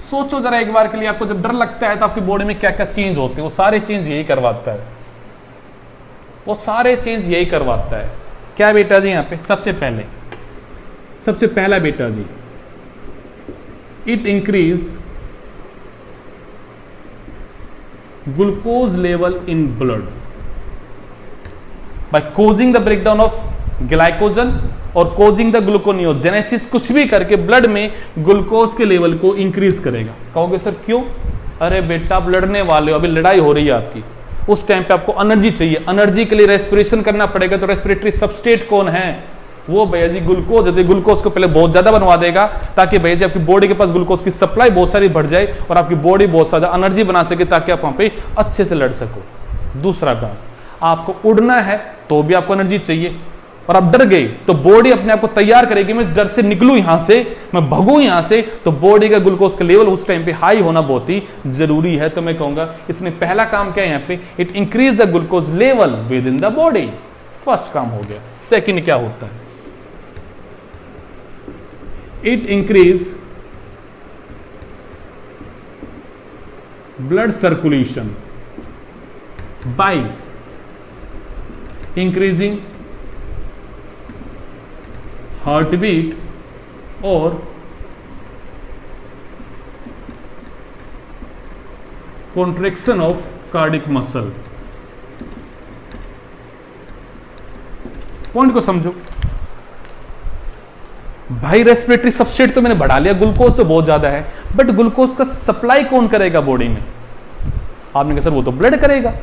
सोचो जरा एक बार के लिए, आपको जब डर लगता है तो आपकी बॉडी में क्या क्या चेंज होते हैं, वो सारे चेंज यही करवाता है, वो सारे चेंज यही करवाता है। क्या बेटा जी यहाँ पे सबसे पहला बेटा जी, it increase glucose level in blood by causing the breakdown of glycogen और कोजिंग द ग्लूकोनियोजेनेसिस। कुछ भी करके ब्लड में ग्लूकोज के लेवल को इंक्रीज करेगा। कहोगे सर क्यों, अरे बेटा आप लड़ने वाले हो, अभी लड़ाई हो रही है आपकी, उस टाइम पे आपको एनर्जी चाहिए, एनर्जी के लिए रेस्पिरेशन करना पड़ेगा। तो रेस्पिरेटरी सबस्ट्रेट कौन है, वो भैया जी ग्लूकोज है। ग्लूकोज को पहले बहुत ज्यादा बनवा देगा ताकि भैया जी आपकी बॉडी के पास ग्लूकोज की सप्लाई बहुत सारी बढ़ जाए और आपकी बॉडी बहुत ज्यादा एनर्जी बना सके ताकि आप वहां पे अच्छे से लड़ सको। दूसरा काम, आपको उड़ना है तो भी आपको एनर्जी चाहिए, और आप डर गए तो बॉडी अपने आप को तैयार करेगी, मैं इस डर से निकलूं यहां से, मैं भगूं यहां से। तो बॉडी का ग्लूकोज का लेवल उस टाइम पे हाई होना बहुत ही जरूरी है। तो मैं कहूंगा इसमें पहला काम क्या है यहाँ पे, it increase the glucose level within the body. First काम हो गया। सेकंड क्या होता है, it increase blood circulation by increasing heart beat और contraction of cardiac muscle. Point को समझो भाई, रेस्पिरेटरी सबस्ट्रेट तो मैंने बढ़ा लिया, ग्लूकोज तो बहुत ज्यादा है, बट ग्लूकोज का सप्लाई कौन करेगा बॉडी में, आपने कहा सर वो तो ब्लड करेगा,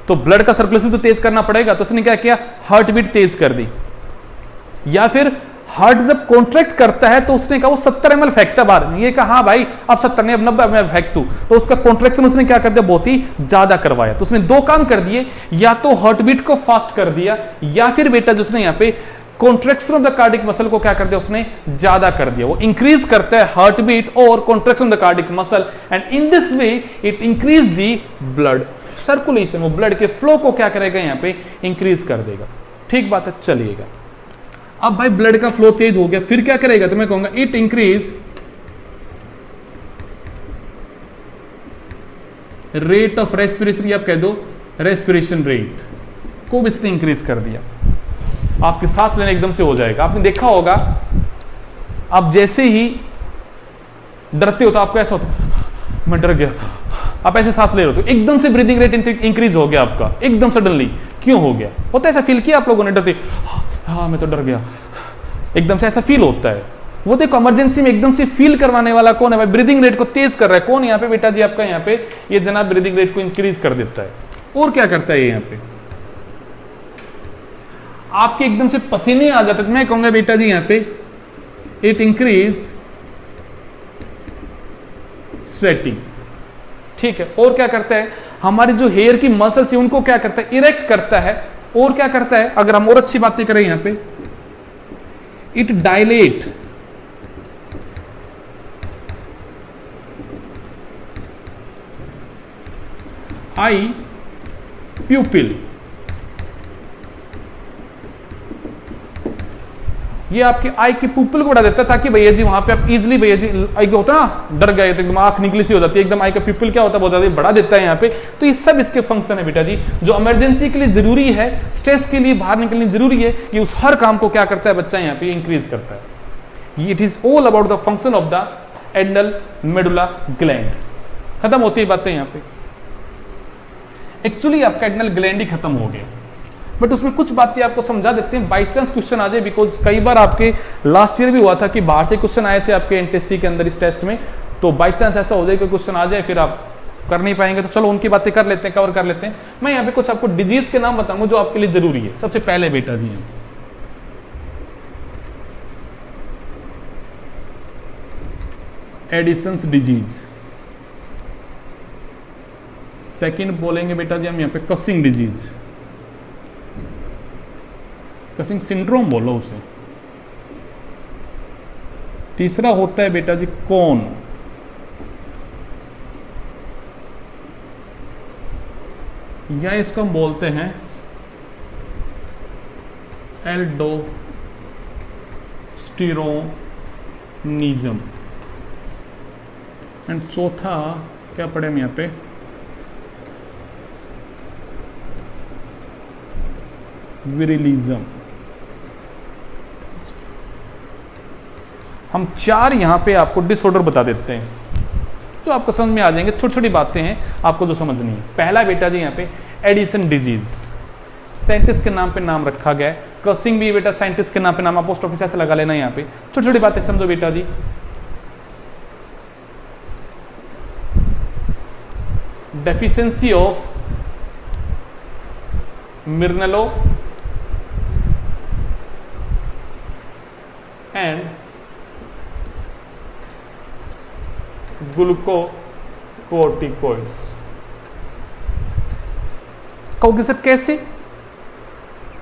तो ब्लड का सर्कुलेशन तो तेज करना पड़ेगा। तो उसने क्या किया, हार्ट बीट तेज कर दी, या फिर हार्ट जब कॉन्ट्रैक्ट करता है तो उसने कहा वो 70 ml फेंकता बाहर, ये कहा हाँ भाई अब 70 नहीं अब 90 ml फेंक तू, तो उसका कॉन्ट्रैक्शन उसने क्या कर दिया, बहुत ही ज्यादा करवाया। तो उसने दो काम कर दिए, या तो हार्ट बीट को फास्ट कर दिया, या फिर बेटा जो उसने यहाँ पे contraction of the cardiac muscle को क्या कर दिया, उसने ज्यादा कर दिया। वो इंक्रीज करता है हार्ट बीट और contraction of the cardiac muscle, and in this way it increase the blood circulation. वो ब्लड के फ्लो को क्या करेगा, यहाँ पे इंक्रीज कर देगा। ठीक बात है, चलिएगा। अब भाई ब्लड का फ्लो तेज हो गया, फिर क्या करेगा, तो मैं कहूंगा it increase rate of respiration, आप कह दो रेस्पिरेशन रेट को भी इसने इंक्रीज कर दिया। आपकी सांस लेने एकदम से हो जाएगा। आपने देखा होगा, आप जैसे ही डरते हो तो आपको ऐसा होता है मैं डर गया, आप ऐसे सांस ले रहे हो तो एकदम से ब्रीदिंग रेट इंक्रीज हो गया आपका, एकदम सडनली। क्यों हो गया, होता है ऐसा फील किया आप लोगों ने, डरते हाँ मैं तो डर गया, एकदम से ऐसा फील होता है। वो देखो इमरजेंसी में एकदम से फील करवाने वाला कौन है भाई, ब्रीदिंग रेट को तेज कर रहा है कौन, यहाँ पे बेटा जी आपका यहाँ पे ये जनाब ब्रीदिंग रेट को इंक्रीज कर देता है। और क्या करता है ये, यहाँ पे आपके एकदम से पसीने आ जाते, मैं कहूंगा बेटा जी यहाँ पे इट इंक्रीज स्वेटिंग। ठीक है, और क्या करता है, हमारी जो हेयर की मसल्स है उनको क्या करता है, इरेक्ट करता है। और क्या करता है, अगर हम और अच्छी बातें करें यहां पे, इट डायलेट आई प्यूपिल। ये आपके आई की पुपिल को बढ़ा देता है ताकि भैया जी वहां पे आप इजीली, भैया जी आई होता है ना डर गए तो एकदम आंख निकली सी हो जाती है, एकदम आई का पुपिल क्या होता है बहुत ज्यादा बढ़ा देता है यहाँ पे। तो ये सब इसके फंक्शन है बेटा जी, जो इमरजेंसी के लिए जरूरी है, स्ट्रेस के लिए बाहर निकलनी जरूरी है, ये उस हर काम को क्या करता है बच्चा यहाँ पे इंक्रीज करता है। It is all about the function of the adrenal medulla gland. खत्म होती है बातें यहाँ पे। एक्चुअली आपका एड्रिनल ग्लैंड ही खत्म हो गया, बट उसमें कुछ बातें आपको समझा देते हैं, बाई चांस क्वेश्चन आ जाए, बिकॉज कई बार आपके लास्ट ईयर भी हुआ था कि बाहर से क्वेश्चन आए थे आपके एनटीएससी के अंदर इस टेस्ट में, तो बाई चांस ऐसा हो जाए कि क्वेश्चन आ जाए फिर आप कर नहीं पाएंगे, तो चलो उनकी बातें कर लेते हैं, कवर कर लेते हैं। मैं यहाँ पे कुछ आपको डिजीज के नाम बताऊंगा जो आपके लिए जरूरी है। सबसे पहले बेटा जी एडिसन्स डिजीज, सेकंड बोलेंगे बेटा जी हम यहाँ पे कसिंग डिजीज, कसिंग सिंड्रोम बोलो उसे। तीसरा होता है बेटा जी कौन, या इसको हम बोलते हैं एल्डोस्टेरोनिज्म। एंड चौथा क्या पढ़े हम यहाँ पे, विरिलिज्म। हम चार यहां पे आपको डिसऑर्डर बता देते हैं जो आपको समझ में आ जाएंगे, छोटी छोटी बातें हैं आपको जो समझनी है। पहला बेटा जी यहाँ पे एडिसन डिजीज, साइंटिस्ट के नाम पे नाम रखा गया है। कसिंग भी बेटा साइंटिस्ट के नाम पे नाम, पोस्ट ऑफिस ऐसे लगा लेना यहाँ पे। छोटी छोटी बातें समझो बेटा जी। Deficiency of mineralo and glucocorticoids. कहोगे सर कैसे?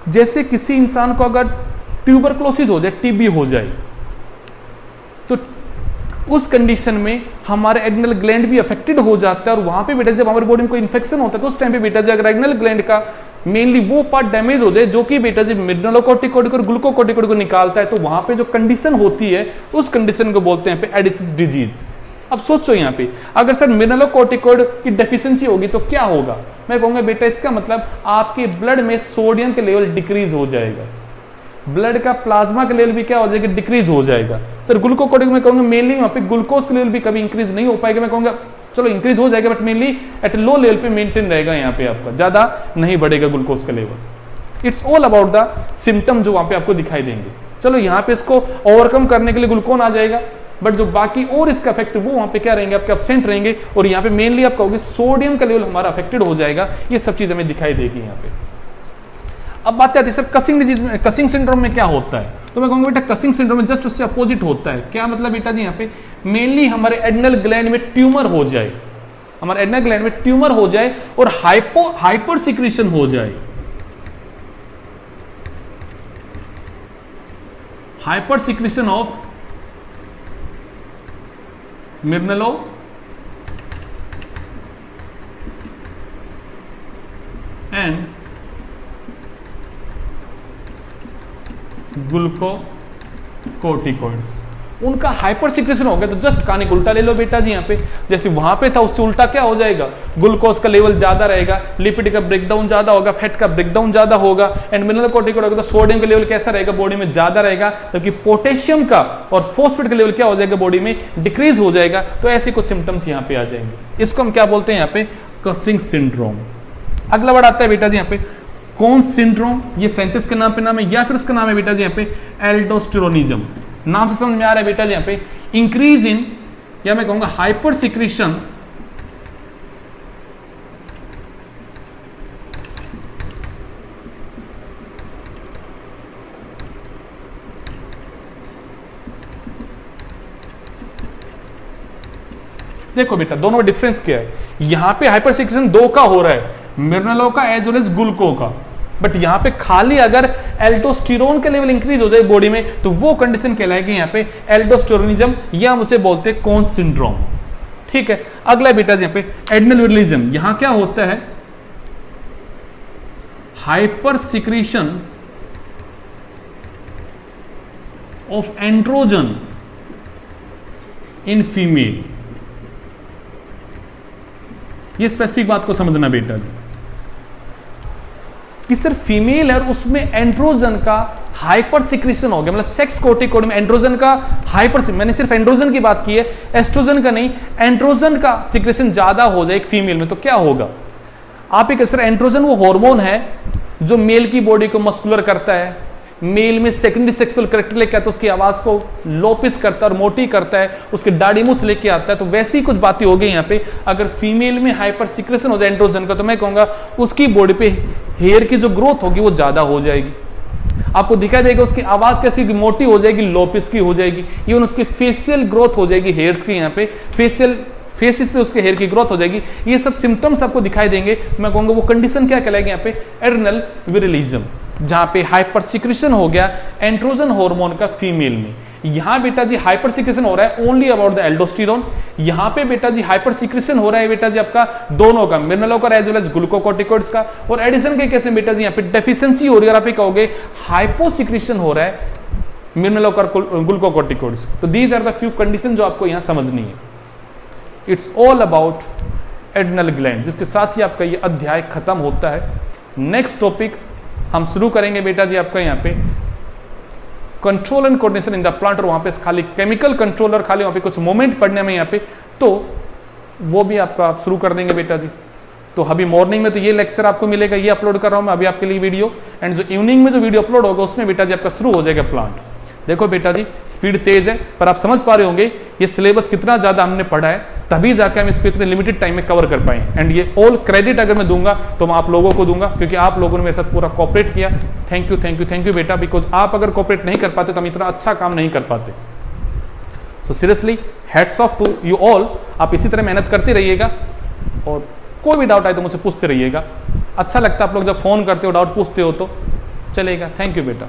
जैसे किसी इंसान को अगर ट्यूबरक्लोसिस हो जाए, टीबी हो जाए, तो उस कंडीशन में हमारे एड्रिनल ग्लैंड भी अफेक्टेड हो जाता है, और वहां पे बेटा जब हमारे बॉडी में कोई इन्फेक्शन होता है तो उस टाइम पे बेटा जी अगर एड्रिनल ग्लैंड का मेनली वो पार्ट डैमेज हो जाए जो कि बेटा जी मिनरलोकोर्टिकोइड और ग्लूकोकोर्टिकोइड को निकालता है, तो वहां पे जो कंडीशन होती है उस कंडीशन को बोलते हैं एडिसन्स डिजीज। अब सोचो यहाँ पे अगर सर मिनरलोकोर्टिकोइड की डेफिशिएंसी होगी तो क्या होगा? मैं कहूंगा बेटा इसका मतलब आपके ब्लड में सोडियम के लेवल डिक्रीज हो जाएगा, ब्लड का प्लाज्मा का लेवल भी क्या हो जाएगा, डिक्रीज हो जाएगा। सर ग्लूकोकोर्टिकोइड में कहूंगा मेनली वहां पे ग्लूकोज का लेवल भी कभी इंक्रीज नहीं हो पाएगा। मैं कहूंगा चलो इंक्रीज हो जाएगा but mainly at low level पे मेंटेन रहेगा, यहाँ पे आपका ज्यादा नहीं बढ़ेगा ग्लूकोज का level. It's all about the symptom जो वहां पे आपको दिखाई देंगे। चलो यहाँ पे इसको ओवरकम करने के लिए ग्लूकोन आ जाएगा, बट जो बाकी और इसका इफेक्ट वो वहां पे क्या रहेंगे, आपके एब्सेंट रहेंगे, और यहाँ पे मेनली आप कहोगे सोडियम का लेवल हमारा अफेक्टेड हो जाएगा। ये सब चीज हमें दिखाई देगी यहाँ पे। अब बात आती है सर कसिंग डिजीज में, कसिंग सिंड्रोम में क्या होता है? तो मैं कहूंगा बेटा कसिंग सिंड्रोम में जस्ट उससे अपोजिट होता है। क्या मतलब बेटा जी, यहाँ पे मेनली हमारे एड्रिनल ग्लैंड में ट्यूमर हो जाए, हमारे एड्रिनल ग्लैंड में ट्यूमर हो जाए और हाइपर सिक्रीशन हो जाए, hyper secretion of mineralo and glucocorticoids. उनका हाइपर सिक्रेशन हो गया तो जस्ट कहानी उल्टा ले लो बेटा जी। यहाँ पे जैसे वहां पे था उससे उल्टा क्या हो जाएगा, ग्लूकोज का लेवल ज्यादा रहेगा, लिपिड का ब्रेकडाउन ज्यादा होगा, फैट का ब्रेकडाउन ज्यादा होगा, एंड मिनरलोकोर्टिकोइड होगा तो सोडियम का लेवल कैसा रहेगा, बॉडी में ज्यादा रहेगा, जबकि पोटेशियम का और फॉस्फेट का लेवल क्या हो जाएगा, बॉडी में डिक्रीज हो जाएगा। तो ऐसे कुछ सिम्टम्स यहाँ पे आ जाएंगे। इसको हम क्या बोलते हैं यहाँ पे, कसिंग सिंड्रोम। अगला वर्ड आता है बेटा जी यहाँ पे कौन सिंड्रोम, ये साइंटिस्ट के नाम पे नाम है या फिर उसका नाम है बेटा जी यहाँ पे एल्डोस्टेरोनिज्म। नाम से समझ में आ रहा है बेटा जी यहाँ पे इंक्रीज इन, या मैं कहूंगा हाइपर सिक्रीशन देखो बेटा दोनों में डिफरेंस क्या है। यहां पे हाइपर सिक्रीशन दो का हो रहा है, मिर्नेलो का एज वेल एज ग्लूको का, बट यहां पे खाली अगर एल्डोस्टेरोन का लेवल इंक्रीज हो जाए बॉडी में तो वो कंडीशन कहलाएगी यहां पे एल्डोस्टेरोनिज्म, या हम उसे बोलते हैं कौन सिंड्रोम। ठीक है, अगला बेटा यहां पे एड्रिनल विरिलिज्म। यहां क्या होता है, hyper secretion of androgen in female. ये स्पेसिफिक बात को समझना बेटा जी। कि सिर्फ फीमेल है और उसमें एंड्रोजन का हाइपर सिक्रेशन हो गया, मतलब सेक्स कोर्टिकोइड में एंड्रोजन का हाइपर, मैंने सिर्फ एंड्रोजन की बात की है, एस्ट्रोजन का नहीं, एंड्रोजन का सिक्रेशन ज्यादा हो जाए एक फीमेल में तो क्या होगा? आप एक असर, एंड्रोजन वो हार्मोन है जो मेल की बॉडी को मस्कुलर करता है, मेल में सेकेंडरी सेक्सुअल कैरेक्टर लेके आता है, उसकी आवाज को लो पिच करता है और मोटी करता है, उसके दाढ़ी मूछ लेके आता है। तो वैसी कुछ बातें हो गई यहाँ पे। अगर फीमेल में हाइपर सिक्रेशन हो जाए एंड्रोजन का तो मैं कहूंगा उसकी बॉडी पे हेयर की जो ग्रोथ होगी वो ज्यादा हो जाएगी, आपको दिखाई देगा उसकी आवाज कैसी मोटी हो जाएगी, लो पिच की हो जाएगी, इवन उसकी फेशियल ग्रोथ हो जाएगी, हेयर्स की यहाँ पे फेसिस पे उसके हेयर की ग्रोथ हो जाएगी। ये सब सिम्टम्स आपको दिखाई देंगे। मैं कहूंगा वो कंडीशन क्या कहलाएगी यहाँ पे? एड्रेनल विरिलिज्म, जहां पे हाइपर सिक्रेशन हो गया एंड्रोजन हार्मोन का फीमेल में। यहां बेटा जी हाइपर सिक्रेशन हो रहा है ओनली अबाउट द एल्डोस्टेरोन। यहां पे बेटा जी हाइपर सिक्रेशन हो रहा है बेटा जी आपका दोनों का, मिनरलोकर एज वेल एज ग्लूकोकॉर्टिकॉइड्स का। और एडिशन के केस में बेटा जी यहाँ पे डेफिशिएंसी हो रही है और आप कहोगे हाइपो सिक्रेशन हो रहा है मिनरलोकर ग्लूकोकॉर्टिकॉइड्स। तो these are the few condition जो आपको यहां समझनी है। It's all about adrenal gland, जिसके साथ ही आपका ये अध्याय खत्म होता है। नेक्स्ट टॉपिक हम शुरू करेंगे बेटा जी आपका यहाँ पे control and coordination in the plant, और वहां पे खाली केमिकल कंट्रोलर, खाली वहां पे कुछ मोमेंट पढ़ने में यहाँ पे, तो वो भी आपका आप शुरू कर देंगे बेटा जी। तो अभी मॉर्निंग में तो ये लेक्चर आपको मिलेगा, ये अपलोड कर रहा हूं मैं अभी आपके लिए वीडियो, एंड जो इवनिंग में जो वीडियो अपलोड होगा उसमें बेटा जी आपका शुरू हो जाएगा प्लांट। देखो बेटा जी स्पीड तेज है, पर आप समझ पा रहे होंगे ये सिलेबस कितना ज्यादा हमने पढ़ा है, तभी जाकर हम इसको इतने लिमिटेड टाइम में कवर कर पाए। एंड ये ऑल क्रेडिट अगर मैं दूंगा तो मैं आप लोगों को दूंगा, क्योंकि आप लोगों ने मेरे साथ पूरा कोऑपरेट किया। Thank you thank you thank you बेटा, बिकॉज आप अगर कोऑपरेट नहीं कर पाते तो हम इतना अच्छा काम नहीं कर पाते। So seriously hats off to you all. आप इसी तरह मेहनत करते रहिएगा और कोई भी डाउट आए तो मुझसे पूछते रहिएगा। अच्छा लगता है आप लोग जब फोन करते हो डाउट पूछते हो तो चलेगा। थैंक यू बेटा।